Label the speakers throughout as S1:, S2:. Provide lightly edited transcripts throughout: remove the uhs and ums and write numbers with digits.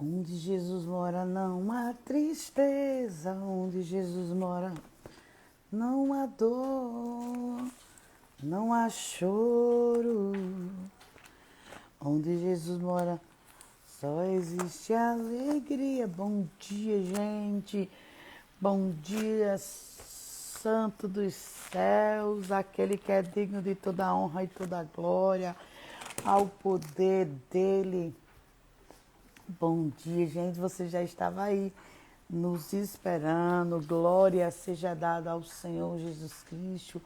S1: Onde Jesus mora não há tristeza, onde Jesus mora não há dor, não há choro. Onde Jesus mora só existe alegria. Bom dia, gente. Bom dia, Santo dos céus, aquele que é digno de toda honra e toda glória, ao poder dele. Bom dia, gente. Você já estava aí nos esperando. Glória seja dada ao Senhor Jesus Cristo.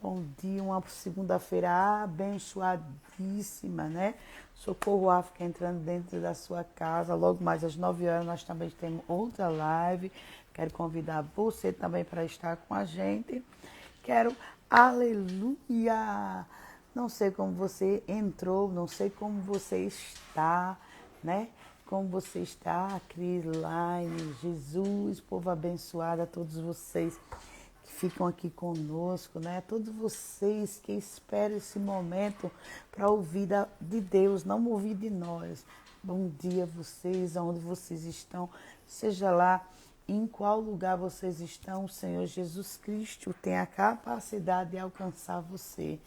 S1: Bom dia, uma segunda-feira abençoadíssima, né? Socorro África entrando dentro da sua casa. Logo mais às 9 horas nós também temos outra live. Quero convidar você também para estar com a gente. Quero, aleluia! Não sei como você entrou, não sei como você está, né? Como você está, Cris, Laine, Jesus, povo abençoado, a todos vocês que ficam aqui conosco, né? A todos vocês que esperam esse momento para ouvir de Deus, não ouvir de nós. Bom dia a vocês, aonde vocês estão, seja lá em qual lugar vocês estão, o Senhor Jesus Cristo tem a capacidade de alcançar você.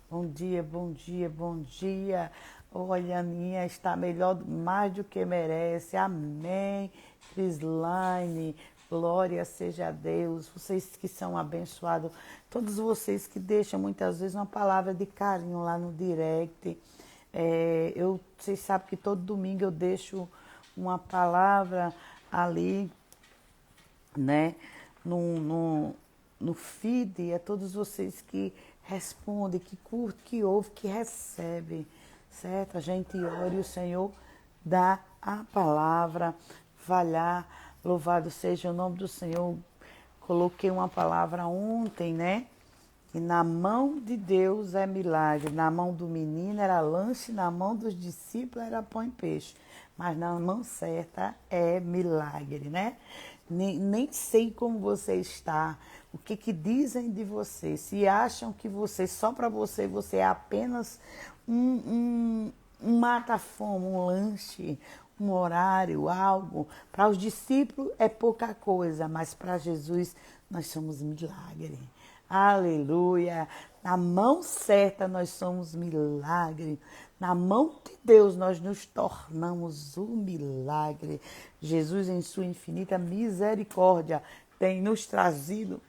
S1: Bom dia, bom dia, bom dia. Olha, a Aninha está melhor, mais do que merece. Amém. Crislaine, glória seja a Deus. Vocês que são abençoados, todos vocês que deixam muitas vezes uma palavra de carinho lá no direct. Vocês sabem que todo domingo eu deixo uma palavra ali, né, no feed, a todos vocês que respondem, que curtem, que ouvem, que recebem, certo? A gente ora e o Senhor dá a palavra, valhar, louvado seja o nome do Senhor. Coloquei uma palavra ontem, né? Que na mão de Deus é milagre, na mão do menino era lanche, na mão dos discípulos era pão e peixe, mas na mão certa é milagre, né? Nem sei como você está, o que dizem de você, se acham que você, só para você, você é apenas um mata-fome, um lanche, um horário, algo. Para os discípulos é pouca coisa, mas para Jesus nós somos milagre. Aleluia! Na mão certa nós somos milagre. Na mão de Deus nós nos tornamos um milagre. Jesus, em sua infinita misericórdia, tem nos trazido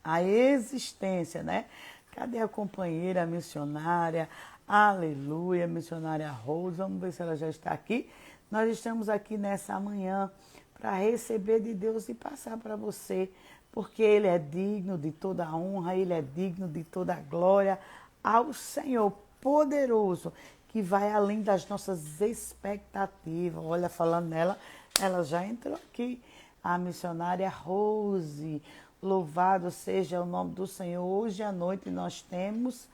S1: a existência, né? Cadê a companheira missionária? Aleluia, missionária Rose. Vamos ver se ela já está aqui. Nós estamos aqui nessa manhã para receber de Deus e passar para você, porque Ele é digno de toda a honra, Ele é digno de toda a glória ao Senhor poderoso, que vai além das nossas expectativas. Olha, falando nela, ela já entrou aqui, a missionária Rose. Louvado seja o nome do Senhor. Hoje à noite nós temos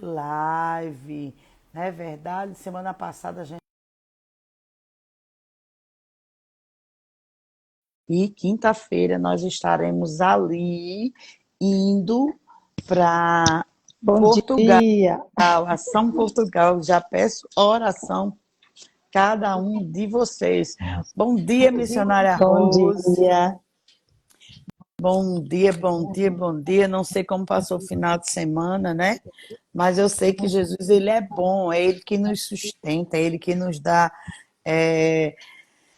S1: live, não é verdade? Semana passada a gente... E quinta-feira nós estaremos ali indo para
S2: Bom
S1: Portugal,
S2: dia.
S1: Ação Portugal. Já peço oração cada um de vocês. Bom dia, missionária
S2: Bom
S1: Rose.
S2: dia.
S1: Bom dia, bom dia, bom dia. Não sei como passou o final de semana, né? Mas eu sei que Jesus, ele é bom, é Ele que nos sustenta, é Ele que nos dá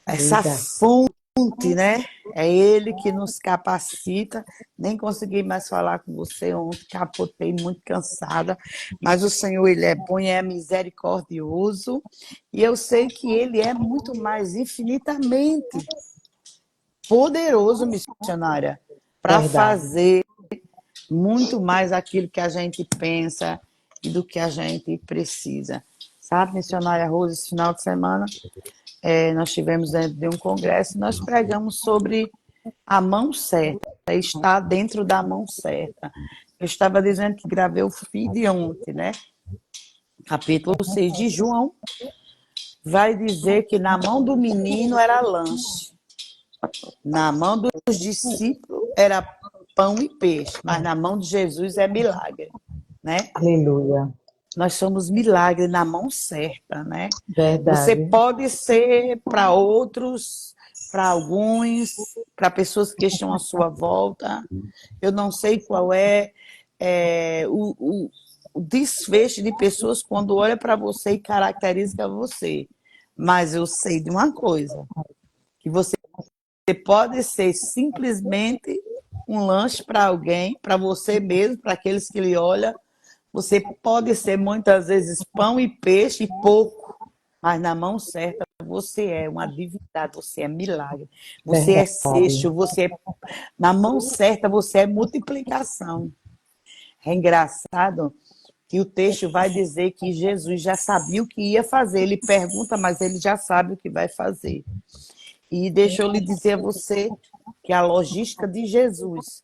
S1: essa
S2: Vida.
S1: fonte, né? É Ele que nos capacita. Nem consegui mais falar com você ontem, capotei muito cansada. Mas o Senhor, Ele é bom e é misericordioso. E eu sei que Ele é muito mais infinitamente poderoso, missionária, para
S2: Verdade.
S1: fazer muito mais aquilo que a gente pensa e do que a gente precisa. Sabe, missionária Rose, esse final de semana nós tivemos dentro de um congresso e nós pregamos sobre a mão certa, estar dentro da mão certa. Eu estava dizendo que gravei o feed ontem, né? Capítulo 6 de João vai dizer que na mão do menino era lanche, na mão dos discípulos era pão e peixe, mas na mão de Jesus é milagre, né?
S2: Aleluia.
S1: Nós somos milagre na mão certa, né? Você
S2: Verdade.
S1: pode ser para outros, para alguns, para pessoas que estão à sua volta. Eu não sei qual o desfecho de pessoas quando olha para você e caracteriza você. Mas eu sei de uma coisa, que você pode ser simplesmente um lanche para alguém, para você mesmo, para aqueles que lhe olham. Você pode ser muitas vezes pão e peixe e pouco, mas na mão certa você é uma divindade, você é milagre, você é
S2: Verdade.
S1: seixo, na mão certa você é multiplicação. É engraçado que o texto vai dizer que Jesus já sabia o que ia fazer. Ele pergunta, mas ele já sabe o que vai fazer. E deixa eu lhe dizer a você que a logística de Jesus,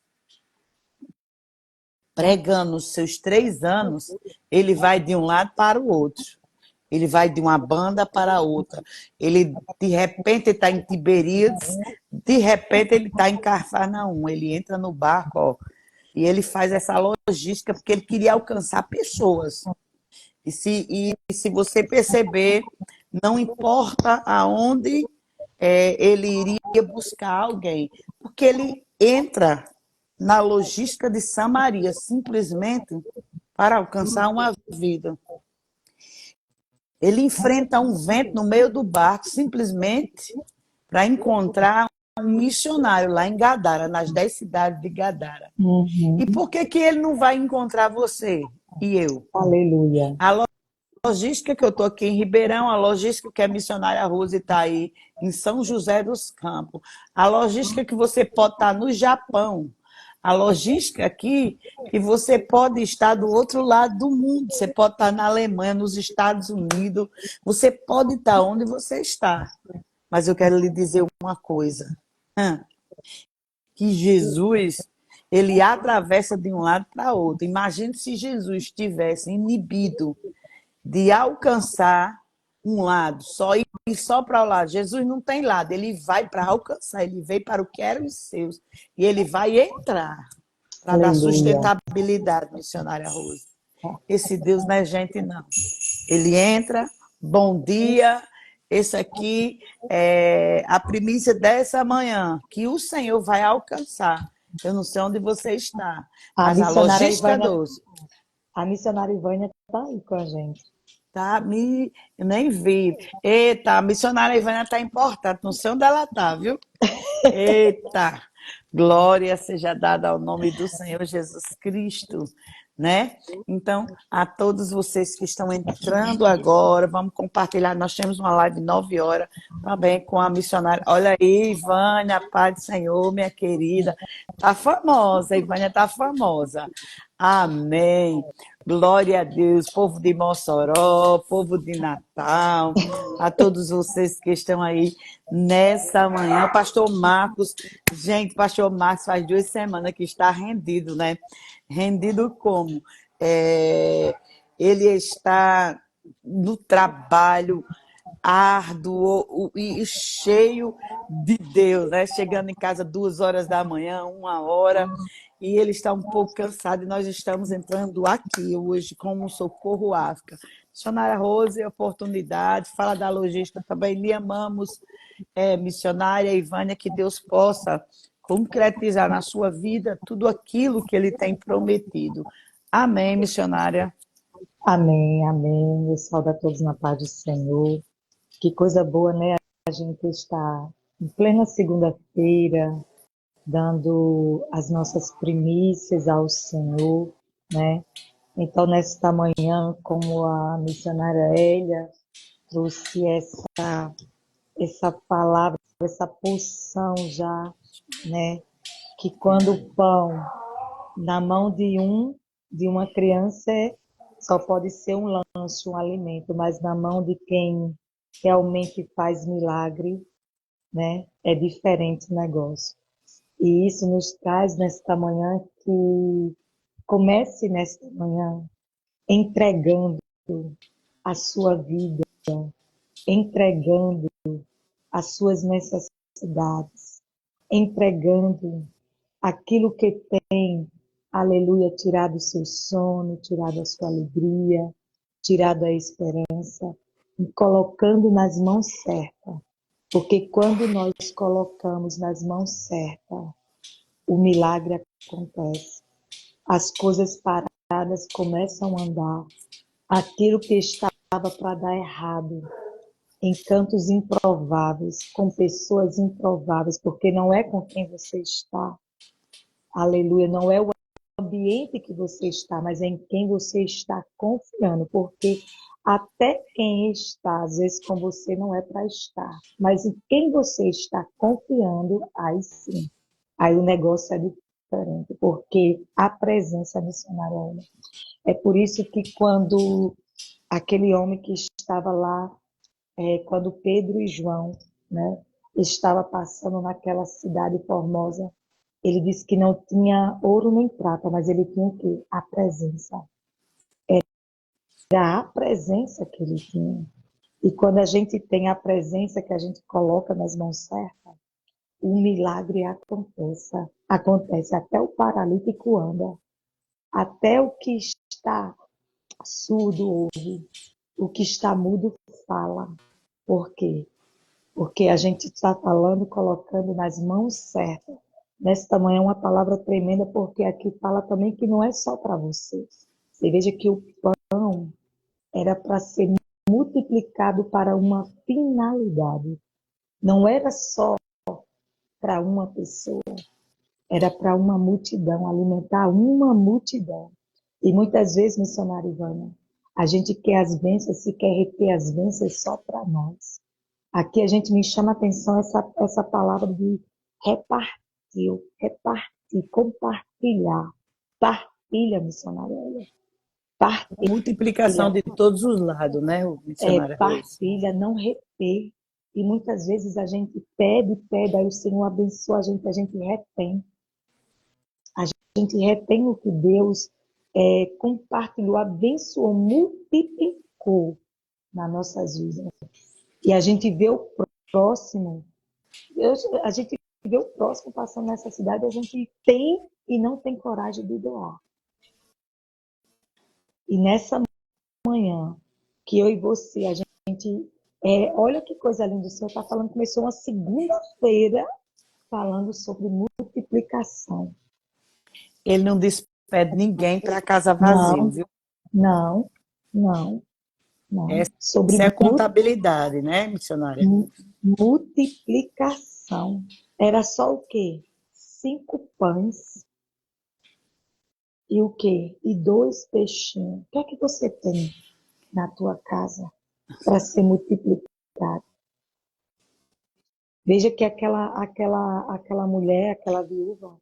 S1: pregando os seus 3 anos, ele vai de um lado para o outro. Ele vai de uma banda para outra. Ele, de repente, está em Tiberíades, de repente, ele está em Cafarnaum. Ele entra no barco, ó, e ele faz essa logística, porque ele queria alcançar pessoas. E se você perceber, não importa aonde ele iria buscar alguém, porque ele entra na logística de Samaria, simplesmente para alcançar uma vida. Ele enfrenta um vento no meio do barco, simplesmente para encontrar um missionário lá em Gadara, nas 10 cidades de Gadara.
S2: Uhum.
S1: E por que, que ele não vai encontrar você e eu?
S2: Aleluia.
S1: A logística que eu estou aqui em Ribeirão, a logística que a missionária Rose está aí em São José dos Campos, a logística que você pode estar no Japão, a logística aqui que você pode estar do outro lado do mundo, você pode estar na Alemanha, nos Estados Unidos, você pode estar onde você está. Mas eu quero lhe dizer uma coisa, que Jesus, ele atravessa de um lado para outro. Imagine se Jesus tivesse inibido de alcançar um lado, só ir só para o lado. Jesus não tem lado, ele vai para alcançar, ele veio para o que eram os seus. E ele vai entrar para dar
S2: Aleluia.
S1: sustentabilidade, missionária Rose. Esse Deus não é gente, não. Ele entra, bom dia, esse aqui é a primícia dessa manhã, que o Senhor vai alcançar. Eu não sei onde você está,
S2: A
S1: mas a
S2: missionária
S1: logística
S2: Ivânia,
S1: doce.
S2: a missionária Ivânia tá aí com a gente.
S1: Tá, eu nem vi. Eita, a missionária Ivana está importante, não sei onde ela está, viu? Eita, glória seja dada ao nome do Senhor Jesus Cristo, né? Então, a todos vocês que estão entrando agora, vamos compartilhar. Nós temos uma live 9 horas também com a missionária. Olha aí, Ivânia, Pai do Senhor, minha querida. Tá famosa, a Ivânia tá famosa. Amém. Glória a Deus, povo de Mossoró, povo de Natal, a todos vocês que estão aí nessa manhã. Pastor Marcos, gente, Pastor Marcos faz 2 semanas que está rendido, né? Rendido como? Ele está no trabalho árduo e cheio de Deus, né? Chegando em casa 2 horas da manhã, 1 hora, e ele está um pouco cansado e nós estamos entrando aqui hoje como um Socorro África. Missionária Rose, oportunidade, fala da logística também, lhe amamos, missionária Ivânia, que Deus possa concretizar na sua vida tudo aquilo que ele tem prometido. Amém, missionária.
S2: Amém, amém. Eu saúdo a todos na paz do Senhor. Que coisa boa, né? A gente está em plena segunda-feira, dando as nossas primícias ao Senhor, né? Então, nesta manhã, como a missionária Hélia trouxe essa palavra, essa porção já, né? Que quando o pão na mão de uma criança, só pode ser um lanche, um alimento, mas na mão de quem realmente faz milagre, né? É diferente o negócio. E isso nos traz nesta manhã que comece nesta manhã entregando a sua vida, entregando as suas necessidades, entregando aquilo que tem, aleluia, tirado o seu sono, tirado a sua alegria, tirado a esperança e colocando nas mãos certas. Porque quando nós colocamos nas mãos certas, o milagre acontece. As coisas paradas começam a andar. Aquilo que estava para dar errado, em cantos improváveis, com pessoas improváveis, porque não é com quem você está. Aleluia, não é o ambiente que você está, mas é em quem você está confiando, porque até quem está, às vezes, com você não é para estar, mas em quem você está confiando, aí sim, aí o negócio é diferente, porque a presença missionária é por isso que quando aquele homem que estava lá, quando Pedro e João, né, estava passando naquela cidade formosa, ele disse que não tinha ouro nem prata, mas ele tinha o quê? A presença. Era a presença que ele tinha. E quando a gente tem a presença que a gente coloca nas mãos certas, o milagre acontece. Acontece. Até o paralítico anda. Até o que está surdo ouve. O que está mudo fala. Por quê? Porque a gente está falando, colocando nas mãos certas. Nesta manhã, uma palavra tremenda, porque aqui fala também que não é só para você. Você veja que o pão era para ser multiplicado para uma finalidade. Não era só para uma pessoa, era para uma multidão, alimentar uma multidão. E muitas vezes, missionário Ivana, a gente quer as bênçãos, se quer reter as bênçãos só para nós. Aqui a gente me chama a atenção essa palavra de repartir, compartilhar. Partilha, missionária.
S1: Multiplicação
S2: Partilha.
S1: de todos os lados, né, o missionário Rose?
S2: Partilha, não reter. E muitas vezes a gente pede, aí o Senhor abençoa a gente retém. A gente retém o que Deus compartilhou, abençoou, multiplicou nas nossas vidas. E a gente vê o próximo, a gente vê o próximo passando nessa cidade, a gente tem e não tem coragem de doar. E nessa manhã, que eu e você, a gente. Olha que coisa linda, o Senhor está falando, começou uma segunda-feira falando sobre multiplicação.
S1: Ele não despede ninguém para casa vazio,
S2: Não,
S1: viu?
S2: não, não, não.
S1: Essa é a contabilidade, né, missionária?
S2: Multiplicação. Era só o quê? 5 pães e o quê? E 2 peixinhos. O que é que você tem na tua casa para ser multiplicado? Veja que aquela mulher, aquela viúva,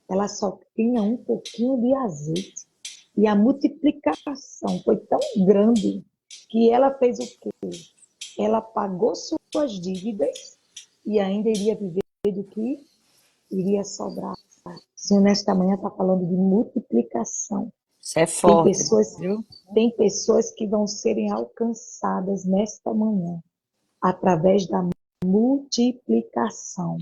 S2: ela só tinha um pouquinho de azeite. E a multiplicação foi tão grande que ela fez o quê? Ela pagou suas dívidas e ainda iria viver do que iria sobrar. O Senhor, nesta manhã, está falando de multiplicação.
S1: Isso é forte, viu?
S2: Tem pessoas que vão serem alcançadas nesta manhã através da multiplicação.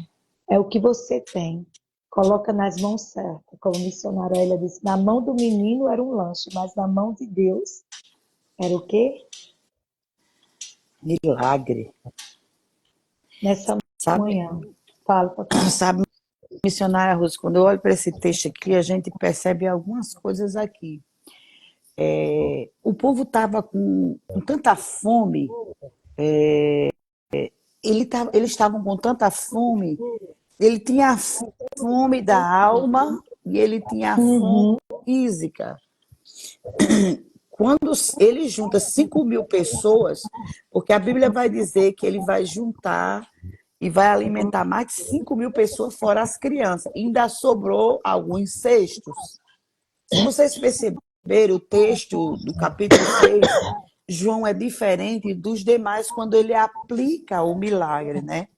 S2: É o que você tem. Coloca nas mãos certas. Como a missionária Elia disse, na mão do menino era um lanche, mas na mão de Deus era o quê?
S1: Milagre.
S2: Nessa
S1: Sabe,
S2: manhã. Fala, papai.
S1: sabe, missionária Rose, quando eu olho para esse texto aqui, a gente percebe algumas coisas aqui. O povo estava com tanta fome, eles estavam com tanta fome, ele tinha a fome da alma e ele tinha a fome física. Quando ele junta 5.000 pessoas, porque a Bíblia vai dizer que ele vai juntar e vai alimentar mais de 5.000 pessoas, fora as crianças. E ainda sobrou alguns cestos. Se vocês perceberem o texto do capítulo 6, João é diferente dos demais quando ele aplica o milagre, né?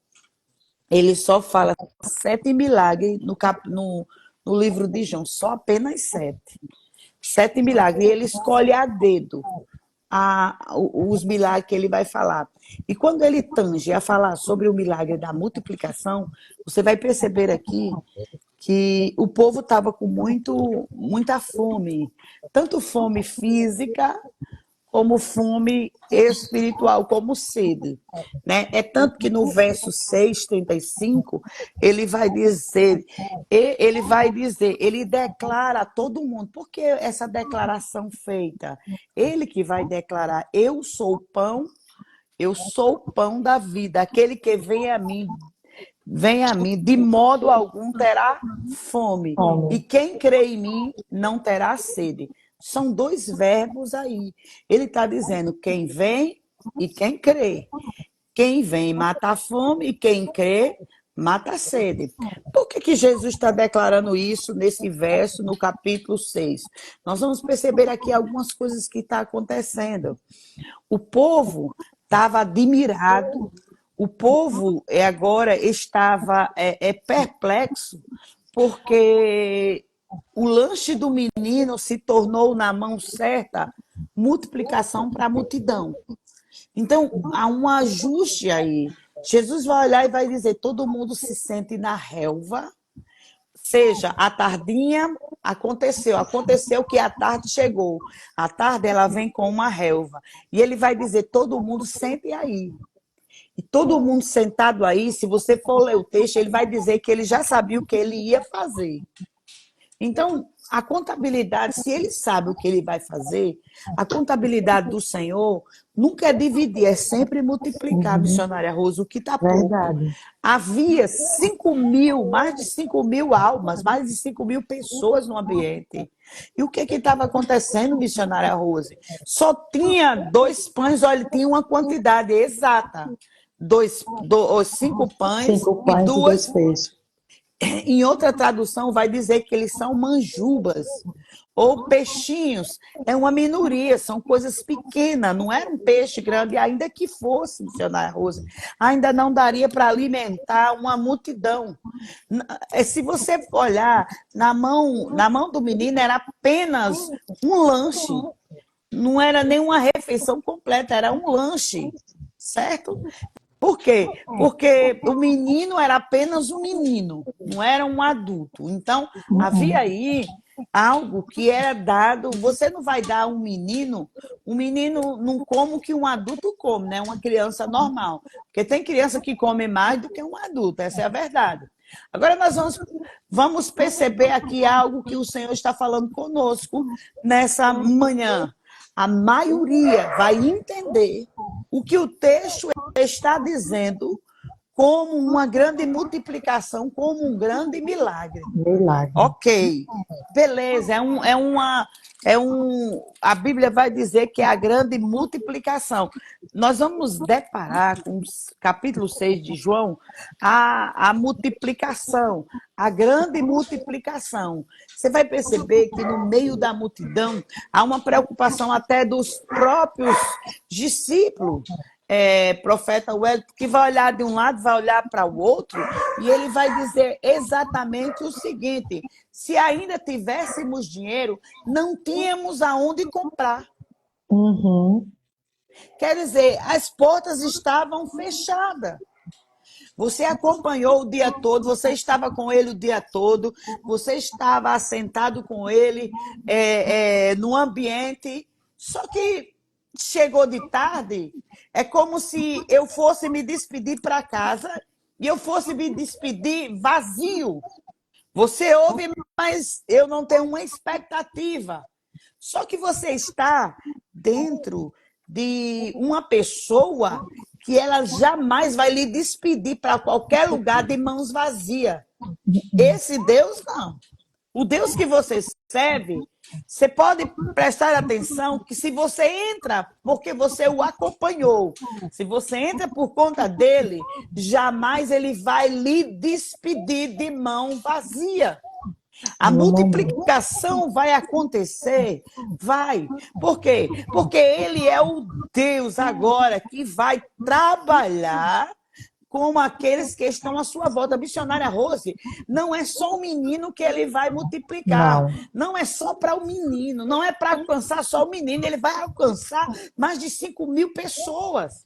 S1: Ele só fala 7 milagres no livro de João, só apenas 7. 7 milagres. E ele escolhe a dedo os milagres que ele vai falar. E quando ele tange a falar sobre o milagre da multiplicação, você vai perceber aqui que o povo estava com muita fome, tanto fome física como fome espiritual, como sede, né? É tanto que no verso 6:35, ele declara a todo mundo. Por que essa declaração feita? Ele que vai declarar: eu sou o pão da vida, aquele que vem a mim, de modo algum terá fome. E
S2: Fome.
S1: quem crê em mim não terá sede. São dois verbos aí. Ele está dizendo quem vem e quem crê. Quem vem mata a fome e quem crê mata a sede. Por que Jesus está declarando isso nesse verso, no capítulo 6? Nós vamos perceber aqui algumas coisas que estão acontecendo. O povo estava admirado, o povo agora estava perplexo, porque o lanche do menino se tornou, na mão certa, multiplicação para a multidão. Então, há um ajuste aí. Jesus vai olhar e vai dizer: todo mundo se sente na relva, seja a tardinha, aconteceu que a tarde chegou. A tarde ela vem com uma relva. E ele vai dizer: todo mundo sente aí. E todo mundo sentado aí, se você for ler o texto, ele vai dizer que ele já sabia o que ele ia fazer. Então, a contabilidade, se ele sabe o que ele vai fazer, a contabilidade do Senhor nunca é dividir, é sempre multiplicar, missionária Rosa, o que está pouco.
S2: Verdade.
S1: Havia 5.000, mais de 5.000 almas, mais de 5.000 pessoas no ambiente. E o que estava acontecendo, missionária Rose? Só tinha 2 pães, olha, ele tinha uma quantidade exata. 5 pães
S2: 5
S1: e
S2: pães e 2
S1: duas.
S2: peixes.
S1: Em outra tradução, vai dizer que eles são manjubas ou peixinhos. É uma minoria, são coisas pequenas, não era um peixe grande, ainda que fosse, missionária Rosa, ainda não daria para alimentar uma multidão. Se você olhar, na mão do menino era apenas um lanche, não era nenhuma refeição completa, era um lanche, certo? Por quê? Porque o menino era apenas um menino, não era um adulto. Então, havia aí algo que era dado. Você não vai dar um menino não come o que um adulto come, né? Uma criança normal. Porque tem criança que come mais do que um adulto, essa é a verdade. Agora nós vamos perceber aqui algo que o Senhor está falando conosco nessa manhã. A maioria vai entender o que o texto está dizendo como uma grande multiplicação, como um grande milagre.
S2: Milagre.
S1: Ok, beleza, a Bíblia vai dizer que é a grande multiplicação. Nós vamos deparar com o capítulo 6 de João, a multiplicação, a grande multiplicação. Você vai perceber que no meio da multidão há uma preocupação até dos próprios discípulos. Profeta Wellington, que vai olhar de um lado, vai olhar para o outro, e ele vai dizer exatamente o seguinte: se ainda tivéssemos dinheiro, não tínhamos aonde comprar.
S2: Uhum.
S1: Quer dizer, as portas estavam fechadas. Você acompanhou o dia todo, você estava com ele o dia todo, você estava assentado com ele no ambiente, só que chegou de tarde, é como se eu fosse me despedir para casa e eu fosse me despedir vazio. Você ouve, mas eu não tenho uma expectativa. Só que você está dentro de uma pessoa que ela jamais vai lhe despedir para qualquer lugar de mãos vazias. Esse Deus, não. O Deus que você serve, você pode prestar atenção que se você entra porque você o acompanhou, se você entra por conta dele, jamais ele vai lhe despedir de mão vazia. A multiplicação vai acontecer? Vai. Por quê? Porque ele é o Deus agora que vai trabalhar como aqueles que estão à sua volta. Missionária Rose, não é só o menino que ele vai multiplicar,
S2: Não.
S1: não é só para o menino, não é para alcançar só o menino, ele vai alcançar mais de 5.000 pessoas.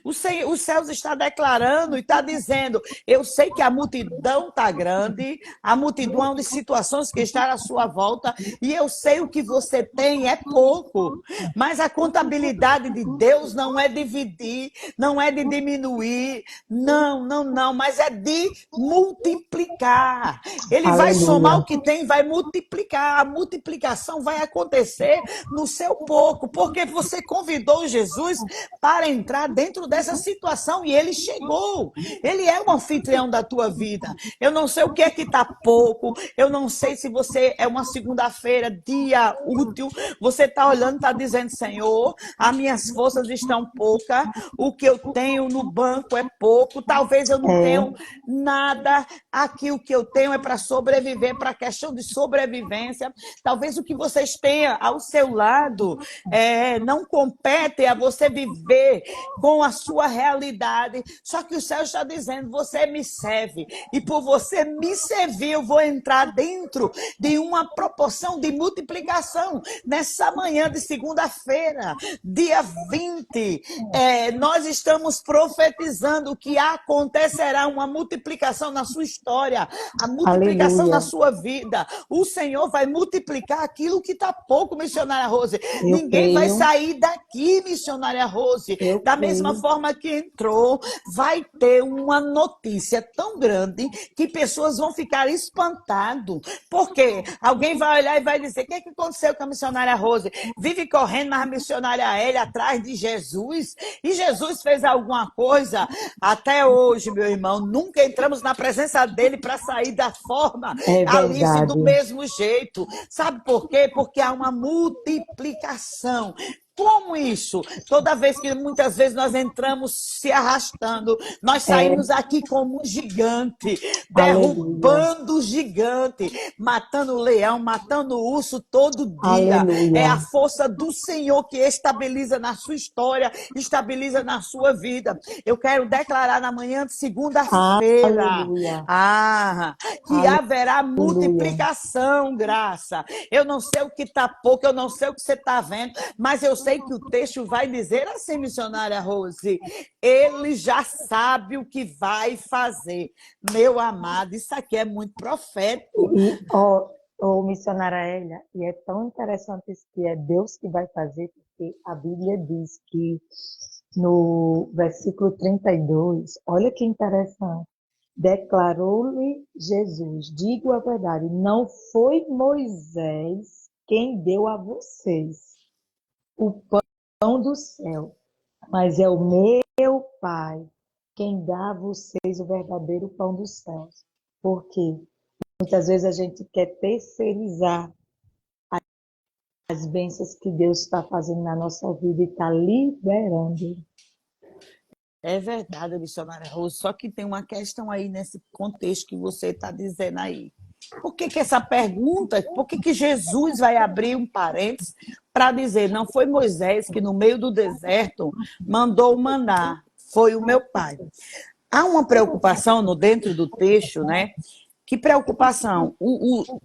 S1: Os céus está declarando e está dizendo, eu sei que a multidão está grande, a multidão de situações que está à sua volta, e eu sei o que você tem é pouco, mas a contabilidade de Deus não é dividir, não é de diminuir, não, mas é de multiplicar. Ele vai somar o
S2: Aleluia.
S1: que tem, vai multiplicar, a multiplicação vai acontecer no seu pouco, porque você convidou Jesus para entrar dentro dessa situação e ele chegou. Ele é o anfitrião da tua vida. Eu não sei o que é que está pouco, eu não sei se você é uma segunda-feira, dia útil, você está olhando, está dizendo, Senhor, as minhas forças estão poucas, o que eu tenho no banco é pouco, talvez eu não tenha nada, aqui o que eu tenho é para sobreviver, para a questão de sobrevivência, talvez o que vocês tenham ao seu lado não compete a você viver com a sua realidade, só que o céu está dizendo, você me serve, e por você me servir, eu vou entrar dentro de uma proporção de multiplicação. Nessa manhã de segunda-feira, dia 20, nós estamos profetizando que acontecerá uma multiplicação na sua história, a multiplicação na
S2: Aleluia.
S1: sua vida. O Senhor vai multiplicar aquilo que está pouco, missionária Rose.
S2: Eu
S1: Ninguém vai
S2: creio,
S1: sair daqui, missionária Rose,
S2: eu
S1: da mesma
S2: creio.
S1: forma que entrou, vai ter uma notícia tão grande que pessoas vão ficar espantadas. Por quê? Alguém vai olhar e vai dizer, o que aconteceu com a missionária Rose? Vive correndo, mas a missionária Hélia atrás de Jesus, e Jesus fez alguma coisa? Até hoje, meu irmão, nunca entramos na presença dele para sair da forma
S2: É
S1: Alice do
S2: verdade.
S1: mesmo jeito. Sabe por quê? Porque há uma multiplicação. Como isso? Toda vez que muitas vezes nós entramos se arrastando, nós
S2: É,
S1: saímos aqui como um gigante,
S2: aleluia.
S1: derrubando o gigante, matando o leão, matando o urso todo dia. É
S2: Aleluia.
S1: a força do Senhor que estabiliza na sua história, estabiliza na sua vida. Eu quero declarar na manhã de segunda-feira,
S2: Aleluia.
S1: que haverá
S2: Aleluia.
S1: multiplicação, graça. Eu não sei o que está pouco, eu não sei o que você está vendo, mas eu sei que o texto vai dizer assim, missionária Rose, ele já sabe o que vai fazer. Meu amado, isso aqui é muito profético.
S2: Missionária Hélia, e é tão interessante isso que é Deus que vai fazer, porque a Bíblia diz que no versículo 32, olha que interessante, declarou-lhe Jesus, digo a verdade, não foi Moisés quem deu a vocês o pão do céu, mas é o meu Pai quem dá a vocês o verdadeiro pão dos céus. Porque muitas vezes a gente quer terceirizar as bênçãos que Deus está fazendo na nossa vida e está liberando.
S1: É verdade, missionária Rose, só que tem uma questão aí nesse contexto que você está dizendo aí. Por que essa pergunta, por que Jesus vai abrir um parênteses para dizer, não foi Moisés que no meio do deserto mandou o maná, foi o meu pai. Há uma preocupação no dentro do texto, né? Que preocupação.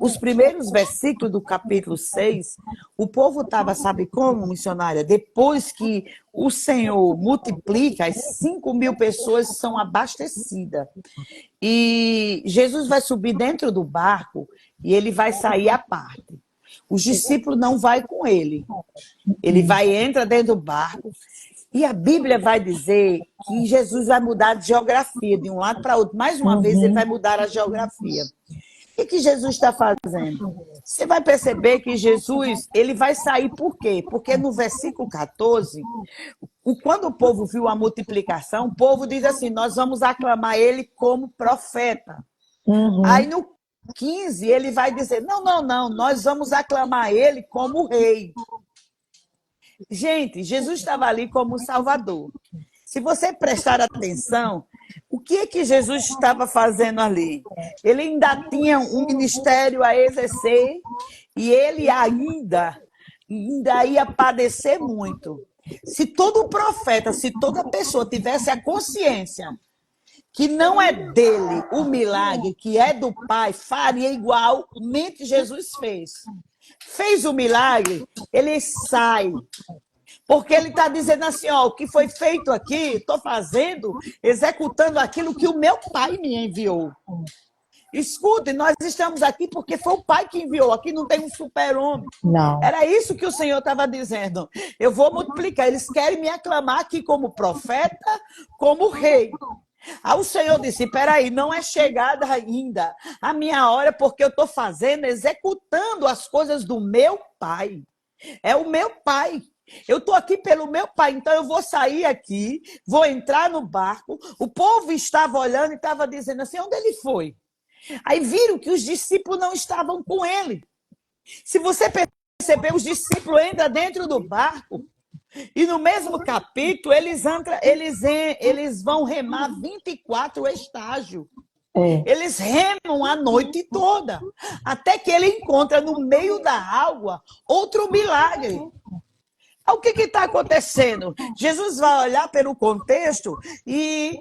S1: Os primeiros versículos do capítulo 6, o povo estava, sabe como, missionária? Depois que o Senhor multiplica, as 5.000 pessoas são abastecidas. E Jesus vai subir dentro do barco e ele vai sair à parte. Os discípulos não vão com ele. Ele vai, entra dentro do barco. E a Bíblia vai dizer que Jesus vai mudar de geografia de um lado para outro. Mais uma vez, ele vai mudar a geografia. O que Jesus está fazendo? Você vai perceber que Jesus ele vai sair por quê? Porque no versículo 14, quando o povo viu a multiplicação, o povo diz assim, nós vamos aclamar ele como profeta. Aí no 15, ele vai dizer, não, nós vamos aclamar ele como rei. Gente, Jesus estava ali como Salvador. Se você prestar atenção, o que é que Jesus estava fazendo ali? Ele ainda tinha um ministério a exercer e ele ainda ia padecer muito. Se todo profeta, se toda pessoa tivesse a consciência que não é dele o milagre, que é do Pai, faria igualmente Jesus fez. Fez o milagre, ele sai. Porque ele está dizendo assim, ó, o que foi feito aqui, estou fazendo, executando aquilo que o meu Pai me enviou. Escutem, nós estamos aqui porque foi o Pai que enviou. Aqui não tem um super-homem. Era isso que o Senhor estava dizendo. Eu vou multiplicar. Eles querem me aclamar aqui como profeta, como rei. Aí o Senhor disse, peraí, não é chegada ainda a minha hora, porque eu estou fazendo, executando as coisas do meu Pai. É o meu Pai. Eu estou aqui pelo meu Pai, então eu vou sair aqui, vou entrar no barco. O povo estava olhando e estava dizendo assim, onde ele foi? Aí viram que os discípulos não estavam com ele. Se você perceber, os discípulos entram dentro do barco e no mesmo capítulo eles vão remar 24 estágios. Eles remam a noite toda, até que ele encontra no meio da água outro milagre. O que está acontecendo? Jesus vai olhar pelo contexto e,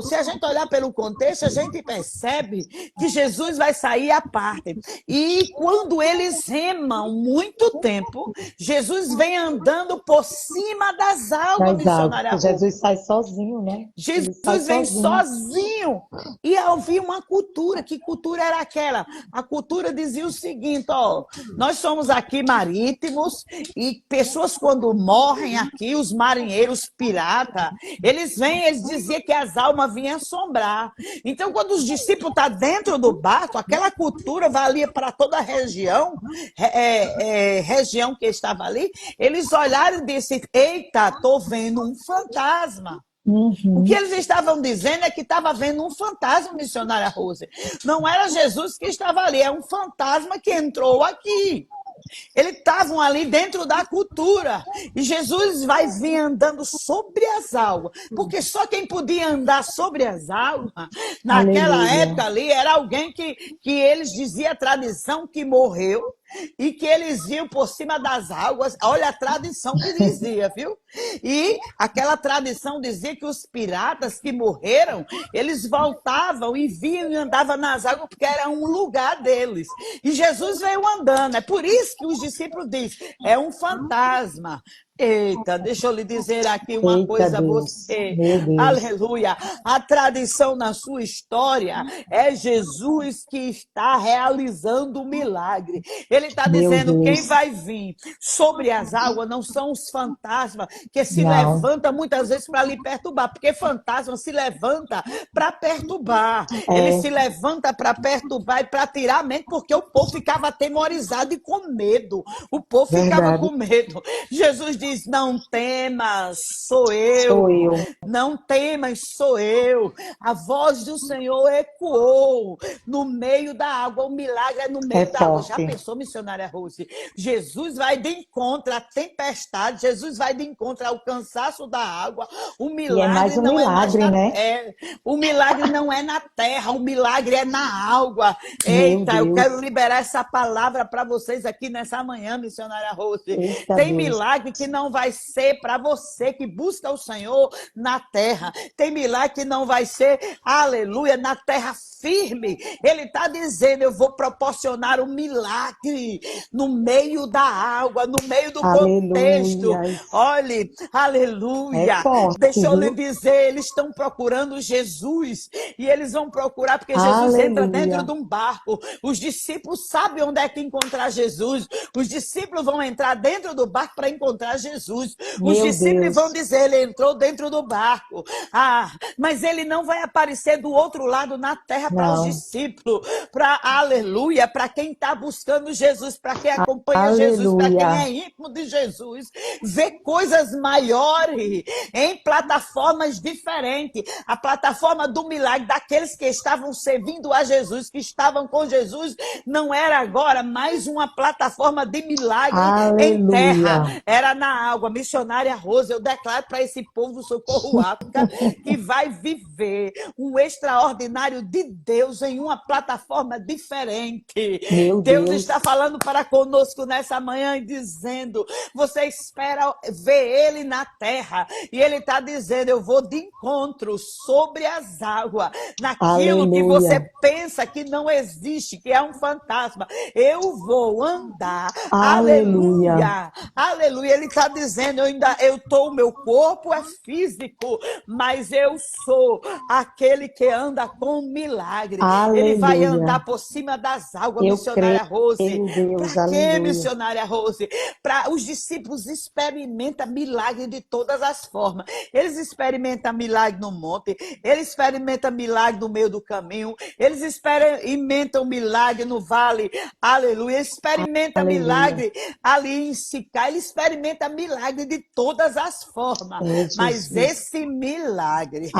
S1: se a gente olhar pelo contexto, a gente percebe que Jesus vai sair à parte. E quando eles remam muito tempo, Jesus vem andando por cima das águas, missionária.
S2: Jesus sai sozinho, né?
S1: Jesus vem sozinho. E havia uma cultura. Que cultura era aquela? A cultura dizia o seguinte, ó, nós somos aqui marítimos e pessoas quando morrem aqui, os marinheiros piratas, eles diziam que as almas vinham assombrar. Então, quando os discípulos estão dentro do barco, aquela cultura valia para toda a região, região que estava ali, eles olharam e disseram, eita, estou vendo um fantasma. O que eles estavam dizendo é que estava vendo um fantasma, missionária Rose. Não era Jesus que estava ali, é um fantasma que entrou aqui. Eles estavam ali dentro da cultura. E Jesus vai vir andando sobre as águas. Porque só quem podia andar sobre as águas, naquela época ali, era alguém que eles diziam a tradição que morreu e que eles iam por cima das águas. Olha a tradição que dizia, viu? E aquela tradição dizia que os piratas que morreram, eles voltavam e vinham e andavam nas águas porque era um lugar deles. E Jesus veio andando. É por isso que os discípulos dizem, é um fantasma. Eita, deixa eu lhe dizer aqui uma coisa a você. Aleluia. A tradição na sua história é Jesus que está realizando o milagre. Ele está dizendo, quem vai vir sobre as águas não são os fantasmas que se levantam muitas vezes para lhe perturbar, porque fantasma se levanta para perturbar. Ele se levanta para perturbar e para tirar a mente, porque o povo ficava atemorizado e com medo. O povo ficava com medo. Jesus diz, não temas, sou eu. Não temas, sou eu. A voz do Senhor ecoou no meio da água. O milagre é no meio da água. Já pensou, missionária Rose? Jesus vai de encontro à tempestade, Jesus vai de encontro ao cansaço da água. O milagre não é mais na terra. O milagre não é na terra, o milagre é na água. Eita, eu quero liberar essa palavra para vocês aqui nessa manhã, missionária Rose. Tem milagre que não vai ser para você que busca o Senhor na terra. Tem milagre que não vai ser, aleluia, na terra firme. Ele está dizendo, eu vou proporcionar um milagre no meio da água, no meio do contexto. Olhe, aleluia. Deixa eu lhe dizer, eles estão procurando Jesus e eles vão procurar porque Jesus entra dentro de um barco. Os discípulos sabem onde é que encontrar Jesus. Os discípulos vão entrar dentro do barco para encontrar Jesus. Os discípulos vão dizer, ele entrou dentro do barco. Mas ele não vai aparecer do outro lado na terra para os discípulos, para, aleluia, para quem está buscando Jesus, para quem acompanha Jesus, para quem é íntimo de Jesus, vê coisas maiores em plataformas diferentes. A plataforma do milagre daqueles que estavam servindo a Jesus, que estavam com Jesus, não era agora mais uma plataforma de milagre em terra, era na água. Missionária Rose, eu declaro para esse povo do Socorro África que vai viver um extraordinário de Deus em uma plataforma diferente.
S2: Meu
S1: Deus
S2: Deus.
S1: está falando para conosco nessa manhã e dizendo, você espera ver Ele na terra, e Ele está dizendo, eu vou de encontro sobre as águas, naquilo que você
S2: Aleluia.
S1: pensa que não existe, que é um fantasma, eu vou andar.
S2: Aleluia.
S1: Aleluia, aleluia. Ele está dizendo, o meu corpo é físico, mas eu sou aquele que anda com milagre. Ele vai
S2: Aleluia.
S1: andar por cima das águas,
S2: Eu
S1: missionária
S2: creio,
S1: Rose.
S2: Deus.
S1: Para quê,
S2: Aleluia.
S1: missionária Rose? Para os discípulos experimentam milagre de todas as formas. Eles experimentam milagre no monte, eles experimentam milagre no meio do caminho, eles experimentam milagre no vale, aleluia, experimenta
S2: Aleluia.
S1: milagre ali em Sicá, ele experimenta milagre de todas as formas, mas esse milagre,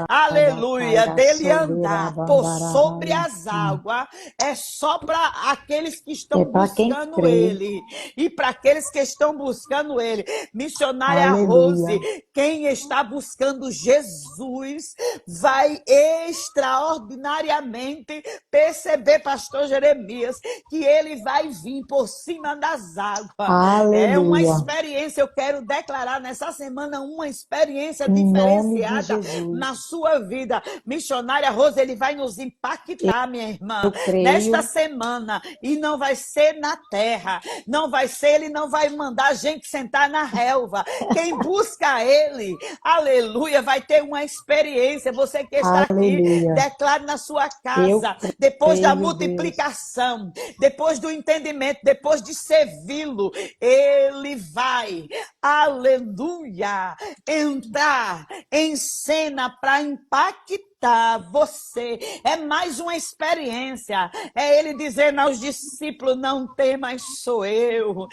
S1: aleluia, dele andar por sobre as águas, é só para aqueles que estão buscando ele, e para aqueles que estão buscando ele, missionária Rose, quem está buscando Jesus vai extraordinariamente perceber, pastor Jeremias, que ele vai vir por cima das águas.
S2: Aleluia.
S1: É uma experiência, eu quero declarar nessa semana uma experiência diferenciada na sua vida. Missionária Rose, ele vai nos impactar, minha irmã, nesta semana, e não vai ser na terra, não vai ser, ele não vai mandar a gente sentar na relva. Quem busca ele, aleluia, vai ter uma experiência. Você que está aqui, declare na sua casa, depois da multiplicação, depois do entendimento, depois de servi-lo, ele vai, aleluia, entrar em cena para impactar você. É mais uma experiência. É ele dizendo aos discípulos, não tem mais, sou eu.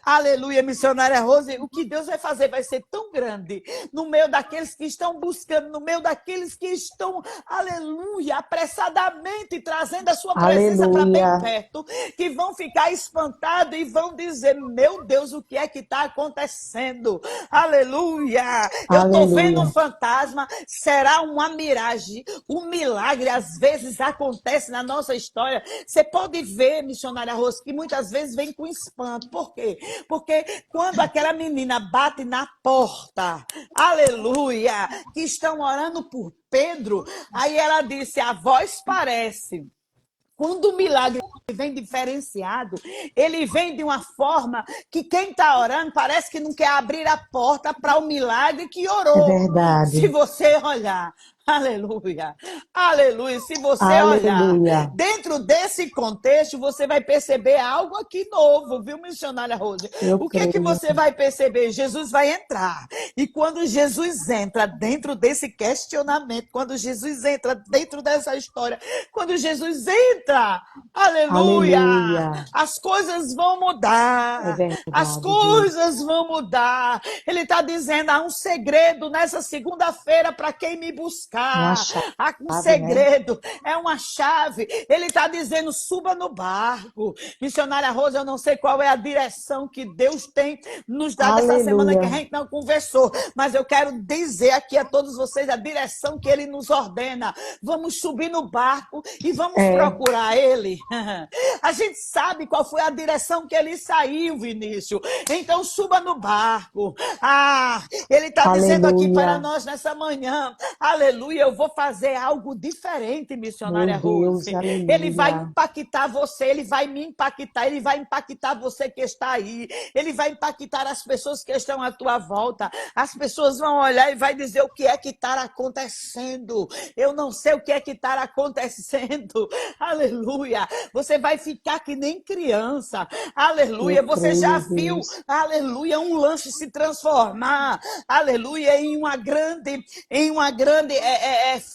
S1: Aleluia, missionária Rose, o que Deus vai fazer vai ser tão grande no meio daqueles que estão buscando, no meio daqueles que estão, aleluia, apressadamente trazendo a sua presença para bem perto, que vão ficar espantados e vão dizer, meu Deus, o que é que está acontecendo? Aleluia, eu estou vendo um fantasma, será uma miragem, um milagre às vezes acontece na nossa história. Você pode ver, missionária Rose, que muitas vezes vem com espanto. Por quê? Porque quando aquela menina bate na porta, aleluia, que estão orando por Pedro, aí ela disse, a voz parece. Quando o milagre vem diferenciado, ele vem de uma forma que quem está orando parece que não quer abrir a porta para o milagre que orou.
S2: É verdade.
S1: Se você olhar, aleluia, aleluia, se você olhar dentro desse contexto, você vai perceber algo aqui novo, viu, missionária Rose? O que é que você vai perceber? Jesus vai entrar. E quando Jesus entra dentro desse questionamento, quando Jesus entra dentro dessa história, quando Jesus entra, aleluia, as coisas vão mudar. As coisas vão mudar. Ele está dizendo, há um segredo nessa segunda-feira para quem me buscar. Há um segredo, é uma chave. Ele está dizendo, suba no barco. Missionária Rosa, eu não sei qual é a direção que Deus tem nos dado essa semana que a gente não conversou, mas eu quero dizer aqui a todos vocês a direção que Ele nos ordena. Vamos subir no barco e vamos procurar Ele. A gente sabe qual foi a direção que Ele saiu, Vinícius. Então suba no barco. Ele está dizendo aqui para nós nessa manhã, aleluia, eu vou fazer algo diferente, missionária Rose. Ele vai impactar você, ele vai me impactar, ele vai impactar você que está aí, ele vai impactar as pessoas que estão à tua volta. As pessoas vão olhar e vai dizer o que é que está acontecendo. Eu não sei o que é que está acontecendo. Aleluia. Você vai ficar que nem criança. Aleluia. Você já viu, aleluia, um lanche se transformar, aleluia, em uma grande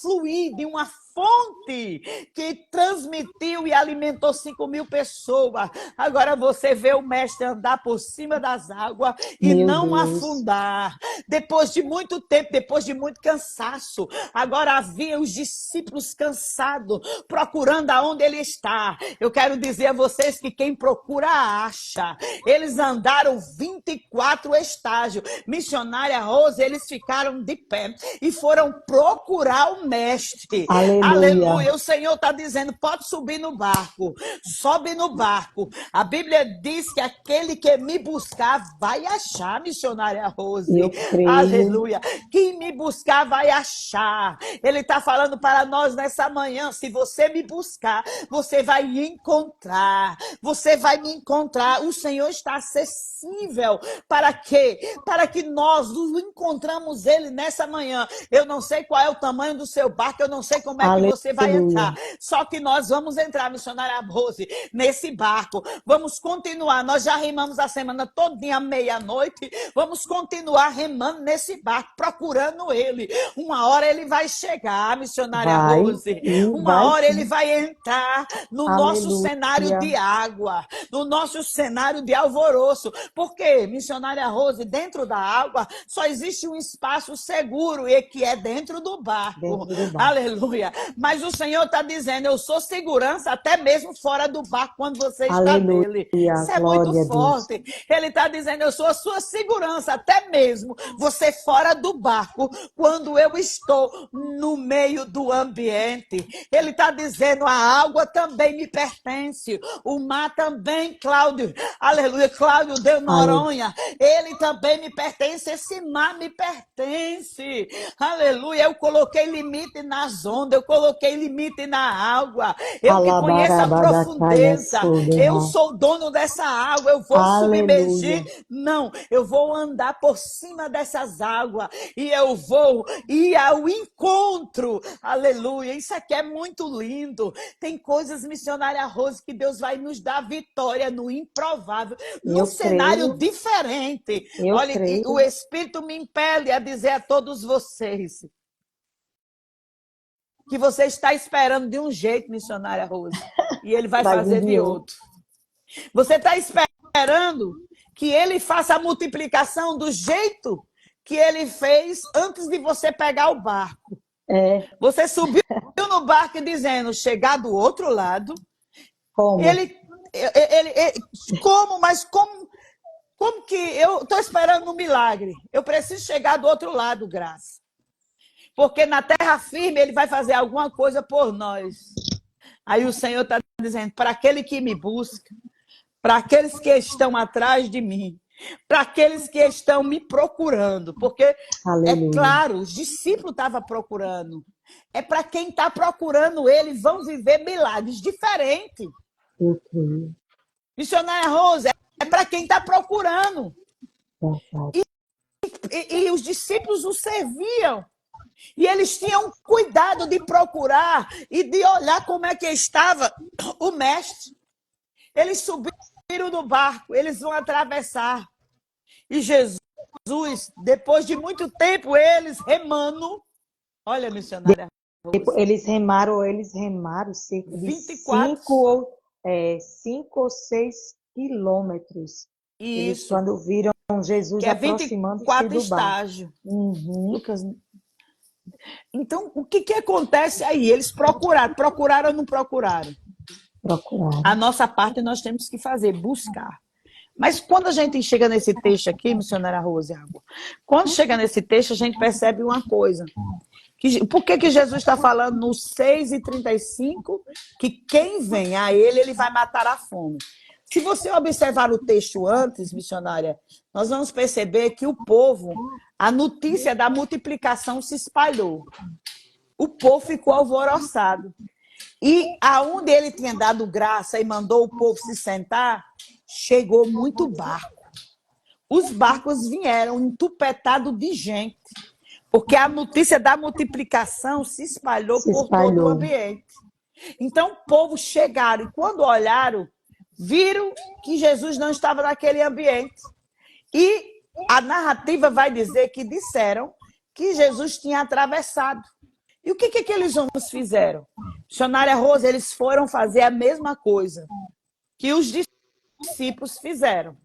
S1: fluir de uma fonte que transmitiu e alimentou 5.000 pessoas. Agora você vê o mestre andar por cima das águas e
S2: Meu
S1: não
S2: Deus.
S1: afundar. Depois de muito tempo, depois de muito cansaço, agora havia os discípulos cansados, procurando aonde ele está. Eu quero dizer a vocês que quem procura acha. Eles andaram 24 estágios. Missionária Rose, eles ficaram de pé e foram procurar o mestre.
S2: Aleluia.
S1: Aleluia. O Senhor está dizendo, pode subir no barco. Sobe no barco. A Bíblia diz que aquele que me buscar vai achar, missionária Rose.
S2: Eu creio.
S1: Aleluia. Quem me buscar vai achar. Ele está falando para nós nessa manhã, se você me buscar, você vai me encontrar. Você vai me encontrar. O Senhor está acessível. Para quê? Para que nós nos encontramos ele nessa manhã. Eu não sei qual é o tamanho do seu barco, eu não sei como é que você vai entrar.
S2: Aleluia.
S1: Só que nós vamos entrar, missionária Rose, nesse barco. Vamos continuar. Nós já remamos a semana todinha, meia-noite. Vamos continuar remando nesse barco, procurando ele. Uma hora ele vai chegar, missionária
S2: Vai
S1: Rose.
S2: e
S1: Uma
S2: vai
S1: hora ele
S2: sim.
S1: vai entrar no nosso cenário
S2: Aleluia.
S1: de água, no nosso cenário de alvoroço. Porque, missionária Rose, dentro da água só existe um espaço seguro e que é dentro do barco.
S2: Dentro do barco.
S1: Aleluia. Mas o Senhor está dizendo, eu sou segurança até mesmo fora do barco quando você está
S2: Aleluia.
S1: nele. Isso é muito
S2: Glória a Deus.
S1: forte. Ele está dizendo, eu sou a sua segurança até mesmo você fora do barco quando eu estou no meio do ambiente. Ele está dizendo, a água também me pertence. O mar também, Cláudio. Aleluia. Cláudio de
S2: Ale-
S1: Noronha. Ele também me pertence. Esse mar me pertence. Aleluia. Eu coloquei limite nas ondas. Eu coloquei limite na água. Eu que conheço a
S2: Alabarabadacalha
S1: profundeza. Eu
S2: soberba.
S1: sou dono dessa água. Eu vou submergir.
S2: Aleluia.
S1: Não. Eu vou andar por cima dessas águas. E eu vou ir ao encontro. Aleluia. Isso aqui é muito lindo. Tem coisas, missionária Rose, que Deus vai nos dar vitória no improvável, num
S2: Eu
S1: cenário
S2: creio.
S1: diferente.
S2: Eu
S1: Olha, e o
S2: creio.
S1: Espírito me impele a dizer a todos vocês que você está esperando de um jeito, missionária Rose, e ele vai
S2: Vai vir
S1: fazer
S2: de
S1: de
S2: outro.
S1: outro. Você está esperando que ele faça a multiplicação do jeito que ele fez antes de você pegar o barco.
S2: É.
S1: Você subiu no barco dizendo, chegar do outro lado,
S2: Como?
S1: mas como que eu estou esperando um milagre? Eu preciso chegar do outro lado, graça. Porque na terra firme ele vai fazer alguma coisa por nós. Aí o Senhor está dizendo, para aquele que me busca, para aqueles que estão atrás de mim, para aqueles que estão me procurando, porque é
S2: Aleluia.
S1: claro, os discípulos estavam procurando. É para quem está procurando ele, vão viver milagres diferentes.
S2: Eu creio.
S1: Missionária Rose, é para quem está procurando.
S2: Verdade.
S1: E os discípulos o serviam. E eles tinham cuidado de procurar e de olhar como é que estava o mestre. Eles subiram no barco, eles vão atravessar. E Jesus, depois de muito tempo, eles remando, olha, missionária Rose,
S2: Eles remaram cerca de
S1: 24.
S2: 5 ou 6 quilômetros. Eles,
S1: Isso,
S2: quando viram Jesus
S1: que é
S2: aproximando-se
S1: 24
S2: do barco.
S1: estágios.
S2: Uhum.
S1: Lucas. Então, o que acontece aí? Eles procuraram ou não procuraram?
S2: Procuraram.
S1: A nossa parte nós temos que fazer, buscar. Mas quando a gente chega nesse texto aqui, missionária Rose, quando chega nesse texto, a gente percebe uma coisa. Por que Jesus está falando no 6:35 que quem vem a ele vai matar a fome? Se você observar o texto antes, missionária, nós vamos perceber que o povo, a notícia da multiplicação se espalhou. O povo ficou alvoroçado. E aonde ele tinha dado graça e mandou o povo se sentar, chegou muito barco. Os barcos vieram entupetados de gente, porque a notícia da multiplicação se espalhou por todo o ambiente. Então, o povo chegaram e quando olharam, viram que Jesus não estava naquele ambiente. E a narrativa vai dizer que disseram que Jesus tinha atravessado. E o que aqueles homens fizeram? Missionária Rosa, eles foram fazer a mesma coisa que os discípulos fizeram.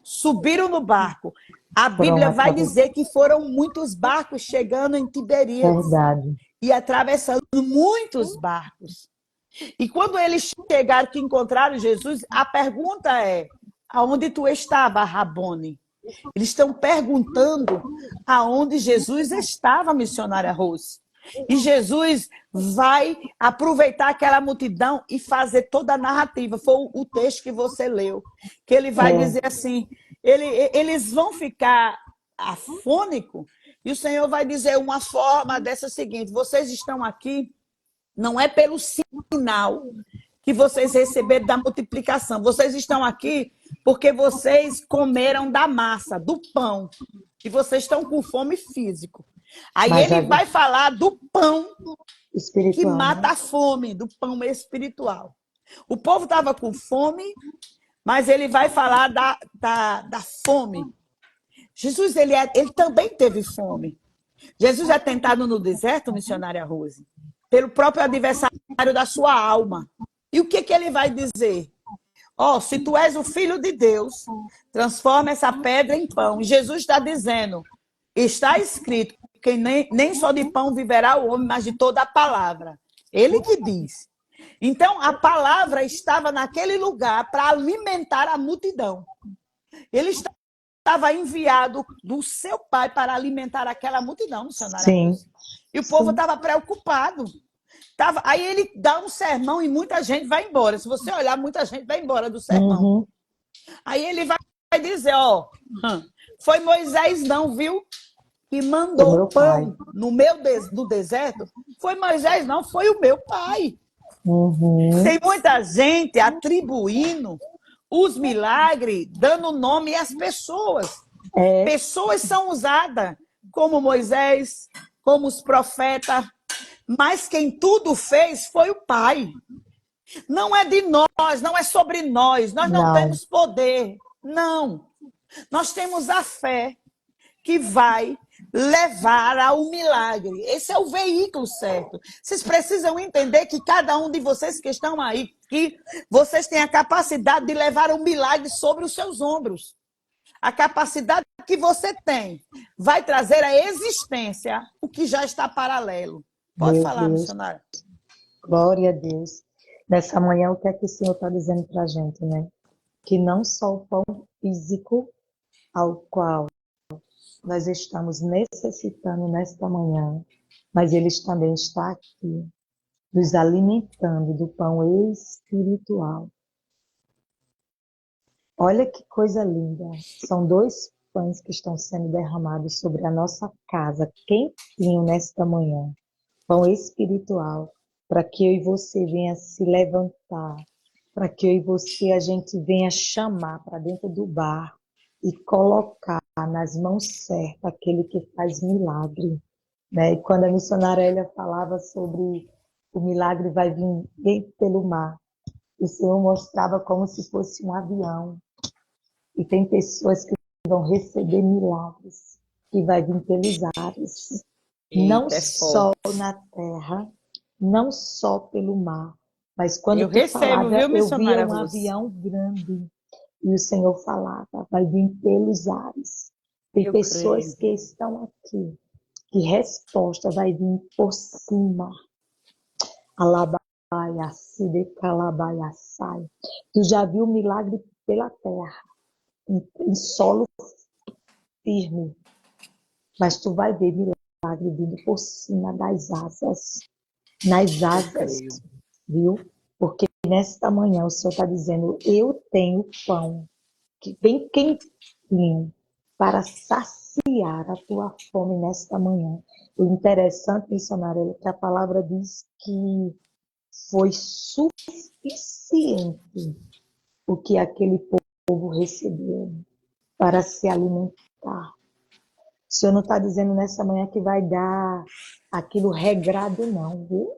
S1: Subiram no barco. A
S2: Foram
S1: Bíblia vai
S2: através.
S1: dizer que foram muitos barcos chegando em Tiberíades
S2: Verdade.
S1: e atravessando muitos barcos. E quando eles chegaram, que encontraram Jesus, a pergunta é: aonde tu estava, Rabone? Eles estão perguntando aonde Jesus estava, missionária Rose. E Jesus vai aproveitar aquela multidão e fazer toda a narrativa. Foi o texto que você leu. Que ele vai dizer assim, eles vão ficar afônicos e o Senhor vai dizer uma forma dessa seguinte: vocês estão aqui, não é pelo sinal que vocês receberam da multiplicação. Vocês estão aqui porque vocês comeram da massa, do pão. E vocês estão com fome físico. Aí
S2: Mas
S1: ele
S2: já
S1: vai falar do pão que
S2: espiritual,
S1: mata
S2: né?
S1: a fome, do pão espiritual. O povo estava com fome, mas ele vai falar da fome. Jesus, ele também teve fome. Jesus é tentado no deserto, missionária Rose, pelo próprio adversário da sua alma. E o que ele vai dizer? Se tu és o filho de Deus, transforma essa pedra em pão. E Jesus está dizendo, está escrito, que nem só de pão viverá o homem, mas de toda a palavra. Ele que diz. Então, a palavra estava naquele lugar para alimentar a multidão. Ele estava enviado do seu pai para alimentar aquela multidão, missionária
S2: Sim,
S1: Rose. E o povo
S2: sim.
S1: estava preocupado. Aí ele dá um sermão e muita gente vai embora. Se você olhar, muita gente vai embora do sermão.
S2: Uhum.
S1: Aí ele vai dizer, foi Moisés não, viu? Que
S2: Foi
S1: mandou
S2: meu pai.
S1: pão no do deserto. Foi Moisés não, foi o meu pai.
S2: Uhum.
S1: Tem muita gente atribuindo os milagres, dando nome às pessoas.
S2: É,
S1: Pessoas são usadas como Moisés, como os profetas, mas quem tudo fez foi o Pai. Não é de nós, não é sobre nós não
S2: não.
S1: temos poder. Não. Nós temos a fé que vai levar ao milagre. Esse é o veículo certo. Vocês precisam entender que cada um de vocês que estão aí, que vocês têm a capacidade de levar o milagre sobre os seus ombros. A capacidade que você tem vai trazer à existência o que já está paralelo. Pode
S2: Meu
S1: falar,
S2: Deus,
S1: missionário.
S2: glória a Deus. Nessa manhã, o que é que o Senhor está dizendo para a gente, né? Que não só o pão físico ao qual nós estamos necessitando nesta manhã, mas Ele também está aqui, nos alimentando do pão espiritual. Olha que coisa linda. São 2 pães que estão sendo derramados sobre a nossa casa, quentinho nesta manhã. Pão espiritual, para que eu e você venha se levantar, para que eu e você a gente venha chamar para dentro do barco e colocar nas mãos certas aquele que faz milagre, né? E quando a missionária Elia falava sobre o milagre vai vir pelo mar, o Senhor mostrava como se fosse um avião. E tem pessoas que vão receber milagres, que vai vir pelos ares. Não
S1: Eita, é
S2: só
S1: forte.
S2: na terra, não só pelo mar, mas quando
S1: Eu
S2: tu
S1: recebo,
S2: falava,
S1: viu,
S2: eu via
S1: missionária
S2: um
S1: Rose?
S2: avião grande e o Senhor falava, vai vir pelos ares. Tem
S1: Eu
S2: pessoas
S1: creio.
S2: que estão aqui, que resposta vai vir por cima. Alabaia, side calabaia, sai. Tu já viu milagre pela terra, em solo firme, mas tu vai ver milagre vindo por cima das asas, nas
S1: Eu
S2: asas,
S1: creio.
S2: viu? Porque nesta manhã o Senhor está dizendo, eu tenho pão que bem quentinho para saciar a tua fome nesta manhã. O interessante, missionário, é que a palavra diz que foi suficiente o que aquele povo recebeu para se alimentar. O Senhor não está dizendo nessa manhã que vai dar aquilo regrado, não, viu?